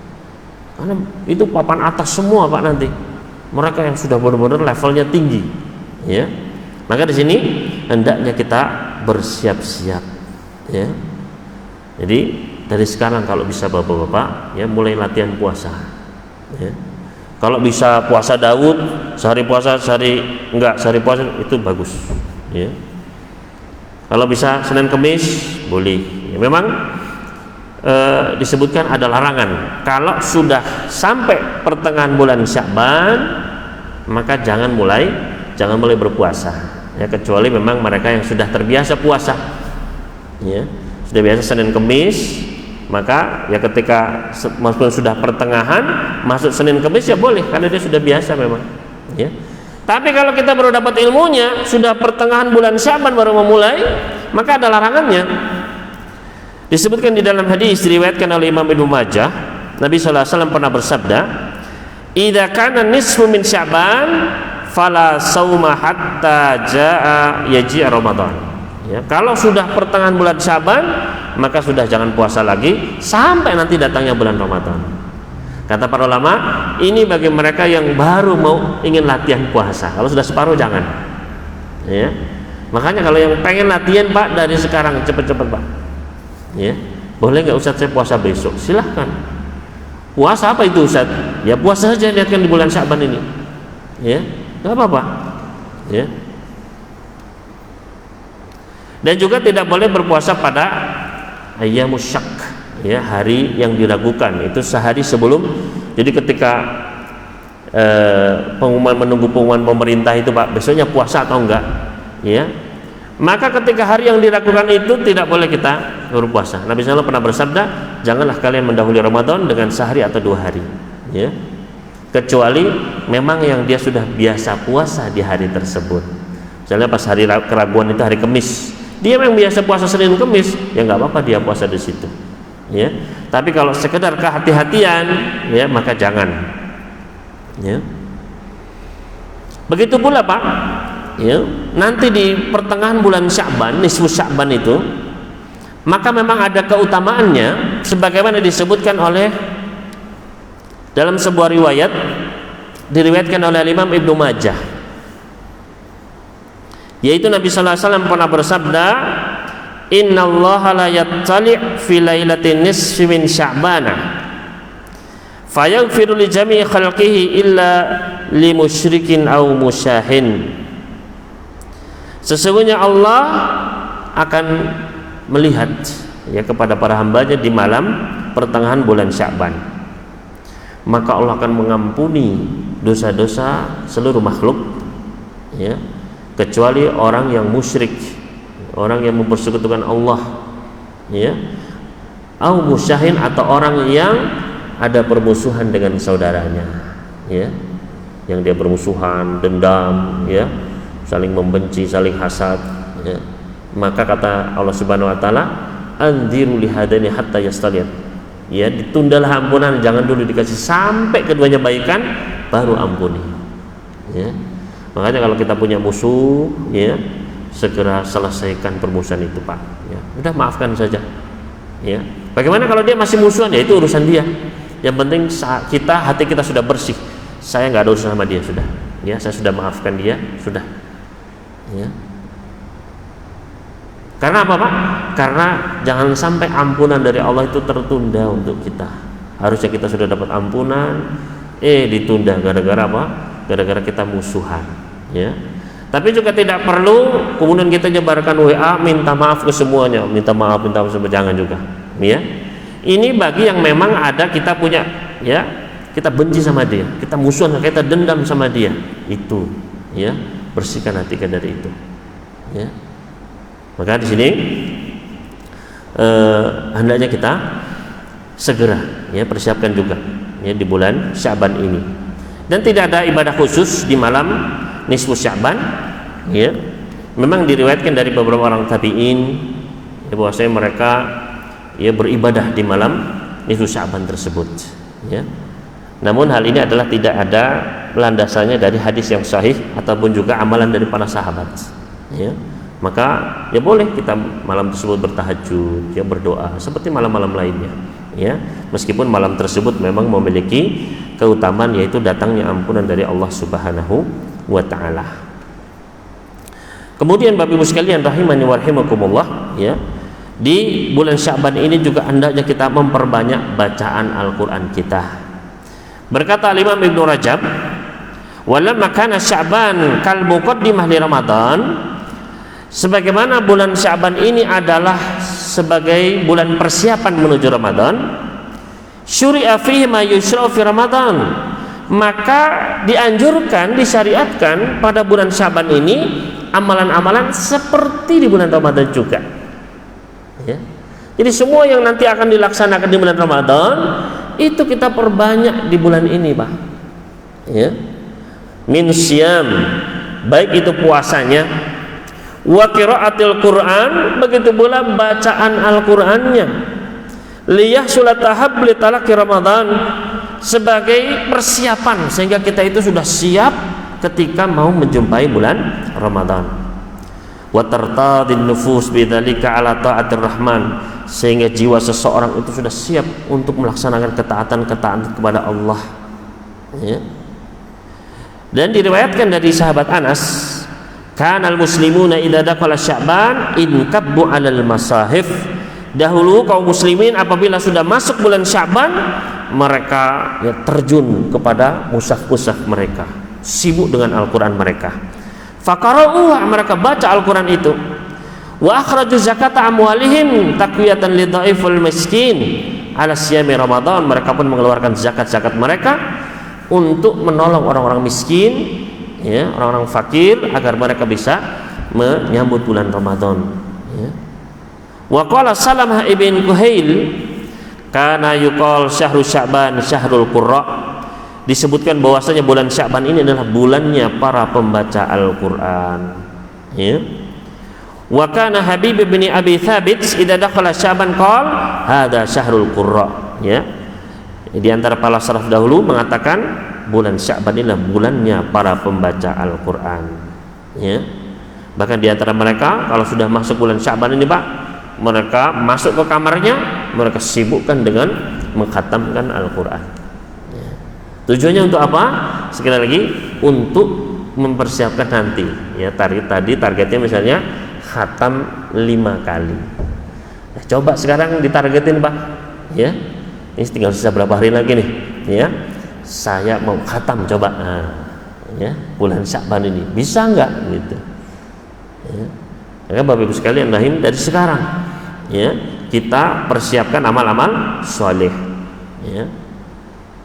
Karena itu papan atas semua, Pak, nanti mereka yang sudah benar-benar levelnya tinggi, ya. Maka di sini hendaknya kita bersiap-siap, ya. Jadi dari sekarang kalau bisa Bapak-bapak, ya, mulai latihan puasa, ya. Kalau bisa puasa Daud, sehari puasa, sehari puasa, itu bagus, ya. Kalau bisa Senin Kemis boleh, ya. Memang disebutkan ada larangan kalau sudah sampai pertengahan bulan Sya'ban, maka jangan mulai berpuasa, ya, kecuali memang mereka yang sudah terbiasa puasa, ya, sudah biasa Senin Kemis, maka ya ketika meskipun sudah pertengahan masuk Senin Kemis, ya boleh, karena dia sudah biasa memang, ya. Tapi kalau kita baru dapat ilmunya sudah pertengahan bulan Sya'ban baru memulai, maka ada larangannya. Disebutkan di dalam hadis diriwayatkan oleh Imam Ibnu Majah, Nabi sallallahu alaihi wasallam pernah bersabda, "Idza kana nisfu min Sya'ban fala sauma hatta jaa yaji Ramadan." Ya, kalau sudah pertengahan bulan Sya'ban, maka sudah jangan puasa lagi sampai nanti datangnya bulan Ramadan. Kata para ulama, ini bagi mereka yang baru mau ingin latihan puasa. Kalau sudah separuh jangan. Ya. Makanya kalau yang pengen latihan, Pak, dari sekarang cepet-cepet, Pak. Ya. Boleh nggak Ustaz saya puasa besok? Silahkan. Puasa apa itu, Ustaz? Ya puasa saja, niatkan di bulan Sya'ban ini. Ya, nggak apa-apa. Ya. Dan juga tidak boleh berpuasa pada ayyamus syak, ya, hari yang diragukan, itu sehari sebelum. Jadi ketika menunggu pengumuman pemerintah itu, Pak, besoknya puasa atau enggak, ya, maka ketika hari yang diragukan itu tidak boleh kita berpuasa. Nabi SAW pernah bersabda, janganlah kalian mendahului Ramadan dengan sehari atau 2 hari, ya. kecuali memang yang dia sudah biasa puasa di hari tersebut. Misalnya pas hari keraguan itu hari Kamis, dia memang biasa puasa Senin Kamis, ya nggak apa-apa dia puasa di situ, ya. Tapi kalau sekedar kehati-hatian, ya maka jangan, ya. Begitu pula Pak, ya, nanti di pertengahan bulan Sya'ban, nisfu Sya'ban itu, maka memang ada keutamaannya sebagaimana disebutkan oleh dalam sebuah riwayat, diriwayatkan oleh Imam Ibnu Majah, yaitu Nabi sallallahu alaihi wasallam pernah bersabda, innallaha la yattali' fi lailatin nisfi min sya'bana fayaghfiru li jami'i khalqihi illa li musyrikin aw musyahin. Sesungguhnya Allah akan melihat, ya, kepada para hambanya di malam pertengahan bulan Sya'ban, maka Allah akan mengampuni dosa-dosa seluruh makhluk, ya, kecuali orang yang musyrik, orang yang mempersekutukan Allah, ya, au musyahin, atau orang yang ada permusuhan dengan saudaranya, ya, yang dia bermusuhan, dendam, ya, saling membenci, saling hasad, ya. Maka kata Allah Subhanahu wa taala, andziru lihadani hatta yastaliyat, ya, ditundalah ampunan, jangan dulu dikasih sampai keduanya baikan baru ampuni, ya. Makanya kalau kita punya musuh, ya, segera selesaikan permusuhan itu Pak, ya. Udah maafkan saja, ya. Bagaimana kalau dia masih musuhan, ya itu urusan dia. Yang penting kita, hati kita sudah bersih, saya nggak ada urusan sama dia, sudah, ya, saya sudah maafkan dia, sudah, ya. Karena apa Pak? Karena jangan sampai ampunan dari Allah itu tertunda untuk kita. Harusnya kita sudah dapat ampunan, ditunda gara-gara apa? Gara-gara kita musuhan, ya. Tapi juga tidak perlu kemudian kita nyebarkan WA minta maaf ke semuanya, minta maaf semua, jangan juga, ya. Ini bagi yang memang ada kita punya, ya, kita benci sama dia, kita musuhan, kita dendam sama dia, itu, ya, bersihkan hati kita dari itu, ya. Maka di sini hendaknya kita segera, ya, persiapkan juga, ya, di bulan Sya'ban ini. Dan tidak ada ibadah khusus di malam nisfu Sya'ban, ya. Memang diriwayatkan dari beberapa orang tabi'in, ya, bahwasanya mereka, ya, beribadah di malam nisfu Sya'ban tersebut, ya. Namun hal ini adalah tidak ada landasannya dari hadis yang sahih ataupun juga amalan dari para sahabat, ya. Maka ya boleh kita malam tersebut bertahajud, ya, berdoa seperti malam-malam lainnya, ya, meskipun malam tersebut memang memiliki keutamaan, yaitu datangnya ampunan dari Allah Subhanahu wa taala. Kemudian Bapak Ibu sekalian rahimani wa rahimakumullah, ya, di bulan Sya'ban ini juga hendaknya kita memperbanyak bacaan Al-Qur'an kita. Berkata Imam Ibnu Rajab, walamma kana Sya'ban kal muqaddimah li Ramadan, sebagaimana bulan Sya'ban ini adalah sebagai bulan persiapan menuju Ramadan, syuri'a fihi ma yushra'u fi Ramadan, maka dianjurkan, disyariatkan pada bulan Sya'ban ini amalan-amalan seperti di bulan Ramadan juga, ya. Jadi semua yang nanti akan dilaksanakan di bulan Ramadan itu kita perbanyak di bulan ini Pak, ya. Min siyam, baik itu puasanya, wa qiraatil Quran, begitu pula bacaan Al-Qur'annya, liyahsula tahab li talaqi Ramadan, sebagai persiapan sehingga kita itu sudah siap ketika mau menjumpai bulan Ramadan. Wa tartadin nufus bidzalika ala ta'atir rahman, sehingga jiwa seseorang itu sudah siap untuk melaksanakan ketaatan kepada Allah, ya. Dan diriwayatkan dari sahabat Anas, kanal muslimuna idza dakhala Sya'ban inkabbu 'alal masahif, dahulu kaum muslimin apabila sudah masuk bulan Sya'ban mereka, ya, terjun kepada mushaf-mushaf mereka, sibuk dengan Al-Qur'an mereka. Faqara'uha, mereka baca Al-Qur'an itu. Wa akhraju zakata amwalihim taqwiyatan lidha'ifil miskin ala siyami Ramadan, mereka pun mengeluarkan zakat-zakat mereka untuk menolong orang-orang miskin, ya, orang-orang fakir, agar mereka bisa menyambut bulan Ramadan, ya. Wa qala Salamah ibn Kuhail, kana yuqal syahru Sya'ban syahrul qurra, disebutkan bahwasanya bulan Sya'ban ini adalah bulannya para pembaca Al-Qur'an, ya. Wa kana Habib bin Abi Thabit idza dakhala Sya'ban qala hadza syahrul qurra, ya. Di antara para salaf dahulu mengatakan bulan Sya'ban inilah bulannya para pembaca Al-Qur'an, ya. Bahkan di antara mereka kalau sudah masuk bulan Sya'ban ini, Pak, mereka masuk ke kamarnya, mereka sibukkan dengan mengkhatamkan Al-Qur'an. Ya. Tujuannya untuk apa? Sekali lagi untuk mempersiapkan nanti, ya. Targetnya misalnya khatam 5 kali. Nah, coba sekarang ditargetin, Pak, ya. Ini tinggal sisa berapa hari lagi nih, ya. Saya mau khatam, coba. Nah, ya, bulan Sya'ban ini bisa nggak gitu. Ya. Maka Bapak Ibu sekalian rahim dari sekarang, ya, kita persiapkan amal-amal soleh, ya.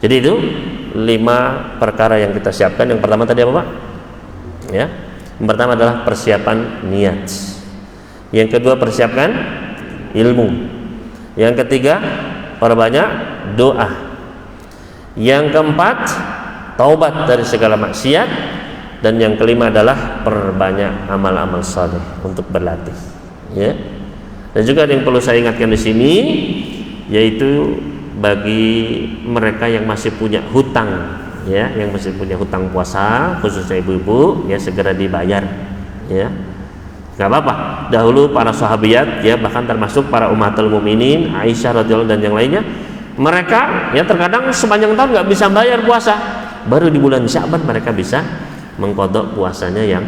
Jadi itu 5 perkara yang kita siapkan. Yang pertama tadi apa, Pak? Ya. Yang pertama adalah persiapan niat. Yang kedua persiapkan ilmu. Yang ketiga perbanyak doa. Yang keempat taubat dari segala maksiat. Dan yang kelima adalah perbanyak amal-amal saleh untuk berlatih, ya. Dan juga ada yang perlu saya ingatkan di sini, yaitu bagi mereka yang masih punya hutang, ya, yang masih punya hutang puasa, khususnya ibu-ibu, ya, segera dibayar, ya. Gak apa-apa. Dahulu para sahabiat, ya, bahkan termasuk para ummatul mukminin, Aisyah radhiyallahu dan yang lainnya, mereka, ya, terkadang sepanjang tahun nggak bisa bayar puasa, baru di bulan Sya'ban mereka bisa mengkodok puasanya yang,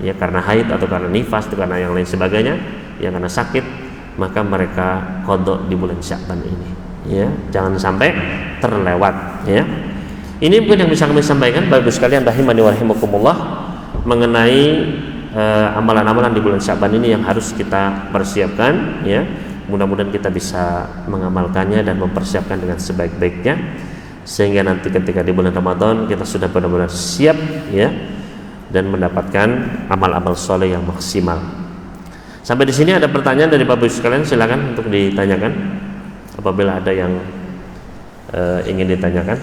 ya, karena haid atau karena nifas atau karena yang lain sebagainya, yang karena sakit, maka mereka kodok di bulan Sya'ban ini, ya. Jangan sampai terlewat, ya. Ini mungkin yang bisa kami sampaikan Bapak Ibu sekalian rahimani wa rahimakumullah mengenai amalan-amalan di bulan Sya'ban ini yang harus kita persiapkan, ya. Mudah-mudahan kita bisa mengamalkannya dan mempersiapkan dengan sebaik-baiknya, sehingga nanti ketika di bulan Ramadan kita sudah benar-benar siap, ya, dan mendapatkan amal-amal soleh yang maksimal. Sampai di sini ada pertanyaan dari Bapak Ibu sekalian, silakan untuk ditanyakan apabila ada yang ingin ditanyakan.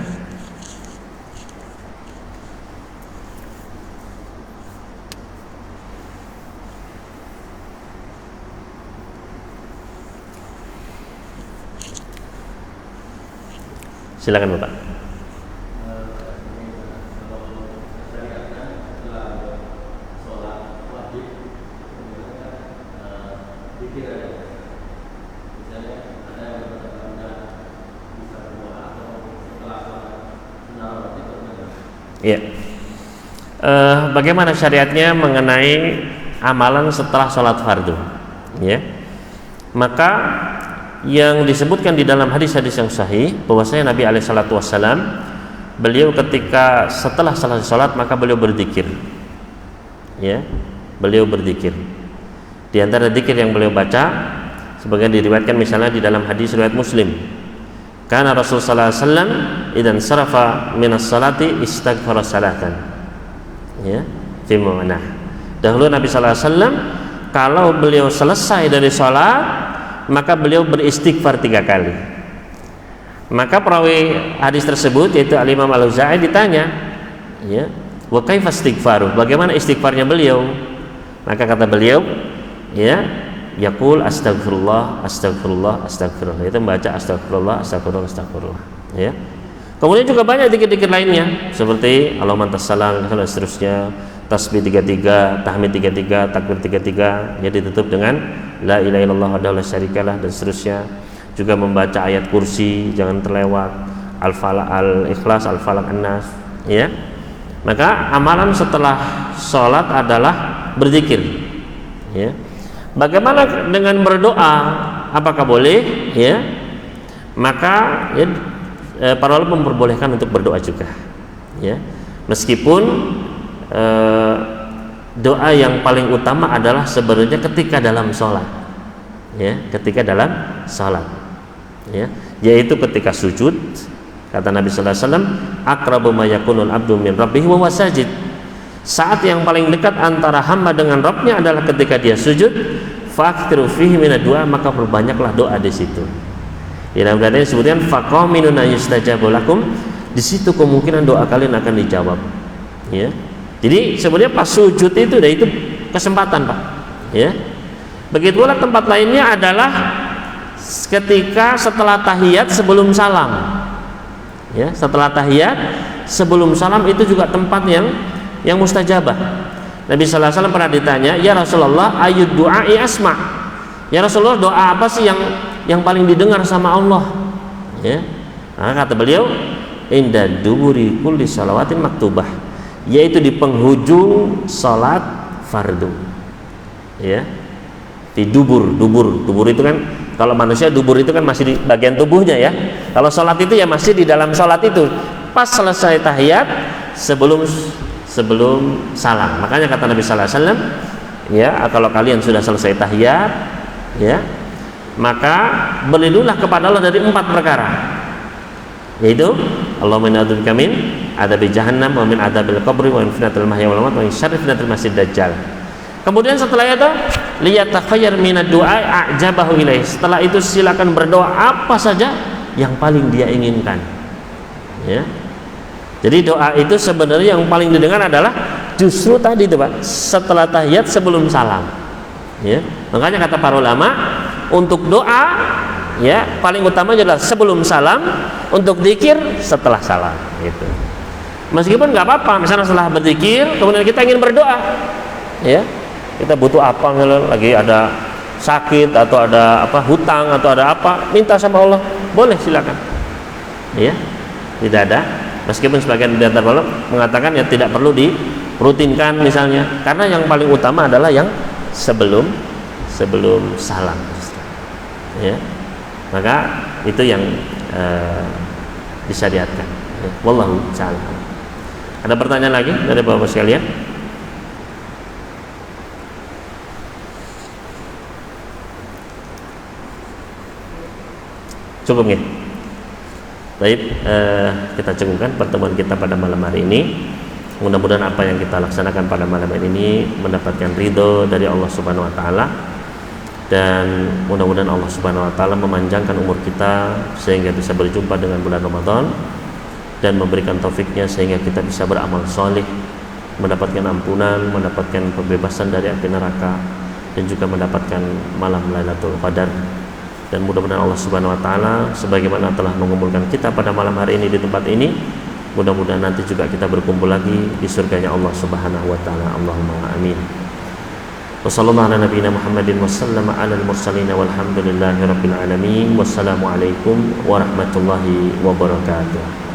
Silakan Bapak. Ya. Bagaimana syariatnya mengenai amalan setelah sholat fardu? Ya. Maka yang disebutkan di dalam hadis-hadis yang sahih bahwasanya Nabi SAW beliau ketika setelah selesai sholat maka beliau berzikir, ya, beliau berzikir. Di antara zikir yang beliau baca sebagian diriwayatkan misalnya di dalam hadis riwayat Muslim, karena Rasulullah SAW idan sarafa minas salati istaghfara salatan, ya, fi mana. Dahulu Nabi SAW kalau beliau selesai dari sholat maka beliau beristighfar 3 kali. Maka perawi hadis tersebut yaitu Al-Imam Al-Auza'i ditanya, ya, wa kaifa istighfaru, bagaimana istighfarnya beliau? Maka kata beliau, ya, yaqul astaghfirullah astaghfirullah astaghfirullah, itu membaca astaghfirullah astaghfirullah astaghfirullah, ya. Kemudian juga banyak dikit-dikit lainnya seperti Allahumma tassalam dan seterusnya, tasbih 33, tahmid 33, takbir 33, ya, ditutup dengan la ilaha illallah wahdahu la syarikalah dan seterusnya. Juga membaca ayat kursi jangan terlewat, al-falaq, al-ikhlas, al-falaq, an-nas, ya. Maka amalan setelah sholat adalah berzikir, ya. Bagaimana dengan berdoa? Apakah boleh? Ya. Maka, ya, para ulama memperbolehkan untuk berdoa juga, ya. Meskipun doa yang paling utama adalah sebenarnya ketika dalam sholat, ya, ketika dalam sholat, ya, yaitu ketika sujud. Kata Nabi Sallallahu Alaihi Wasallam, akrabu ma yakunul abdu min rabbih wa huwa sajid. Saat yang paling dekat antara hamba dengan Rabbnya adalah ketika dia sujud. Fakthiru fihi minad du'a, maka perbanyaklah doa di situ. Ya, dalam hadis disebutkan faqaminun yustajabu lakum, Di situ kemungkinan doa kalian akan dijawab. Ya. Jadi sebenarnya pas sujud itu kesempatan, Pak. Ya. Begitu pula tempat lainnya adalah ketika setelah tahiyat sebelum salam. Ya, setelah tahiyat sebelum salam itu juga tempat yang mustajabah. Nabi sallallahu alaihi wasallam pernah ditanya, "Ya Rasulullah, ayyud du'ai asma?" Ya Rasulullah, doa apa sih yang paling didengar sama Allah? Ya. Nah, kata beliau, "Inda duburi kulli shalawatin maktubah," yaitu di penghujung salat fardu. Ya. Di dubur itu kan, kalau manusia dubur itu kan masih di bagian tubuhnya ya. Kalau sholat itu ya masih di dalam sholat itu. Pas selesai tahiyat sebelum salam. Makanya kata Nabi sallallahu alaihi wasallam, ya, kalau kalian sudah selesai tahiyat, ya, maka berlindunglah kepada Allah dari 4 perkara. Yaitu Allahumma inna a'udzubika min adzabi jahannam wa min adzabil qabri wa min fitnatil mahya wal mamat wa min syarri fitnatil masiihid dajjal. Kemudian setelah itu liyatakhayyar minad du'a a'jabahu ilaih. Setelah itu silakan berdoa apa saja yang paling dia inginkan. Ya. Jadi doa itu sebenarnya yang paling didengar adalah justru tadi itu, Pak, setelah tahiyat sebelum salam. Ya. Makanya kata para ulama, untuk doa ya paling utama adalah sebelum salam, untuk zikir setelah salam gitu. Meskipun nggak apa-apa misalnya setelah berzikir kemudian kita ingin berdoa. Ya. Kita butuh apa, misalnya lagi ada sakit atau ada hutang atau ada apa, minta sama Allah, boleh, silakan. Ya, tidak ada. Meskipun sebagian dari antara mengatakan ya tidak perlu dirutinkan misalnya, karena yang paling utama adalah yang sebelum salam. Ya, maka itu yang disyariatkan. Wallahu ta'ala. Ada pertanyaan lagi dari Bapak sekalian? Cukup ya? Baik, kita cukupkan pertemuan kita pada malam hari ini. Mudah-mudahan apa yang kita laksanakan pada malam hari ini mendapatkan ridho dari Allah Subhanahu wa taala, dan mudah-mudahan Allah Subhanahu wa taala memanjangkan umur kita sehingga bisa berjumpa dengan bulan Ramadan dan memberikan taufiknya sehingga kita bisa beramal soleh, mendapatkan ampunan, mendapatkan pembebasan dari api neraka, dan juga mendapatkan malam Lailatul Qadar. Dan mudah-mudahan Allah Subhanahu wa taala sebagaimana telah mengumpulkan kita pada malam hari ini di tempat ini, mudah-mudahan nanti juga kita berkumpul lagi di surganya Allah Subhanahu wa taala. Allahumma amin. Wassallallahu ala nabiyina Muhammadin wasallama ala al-mursalin walhamdulillahi rabbil alamin. Wassalamualaikum warahmatullahi wabarakatuh.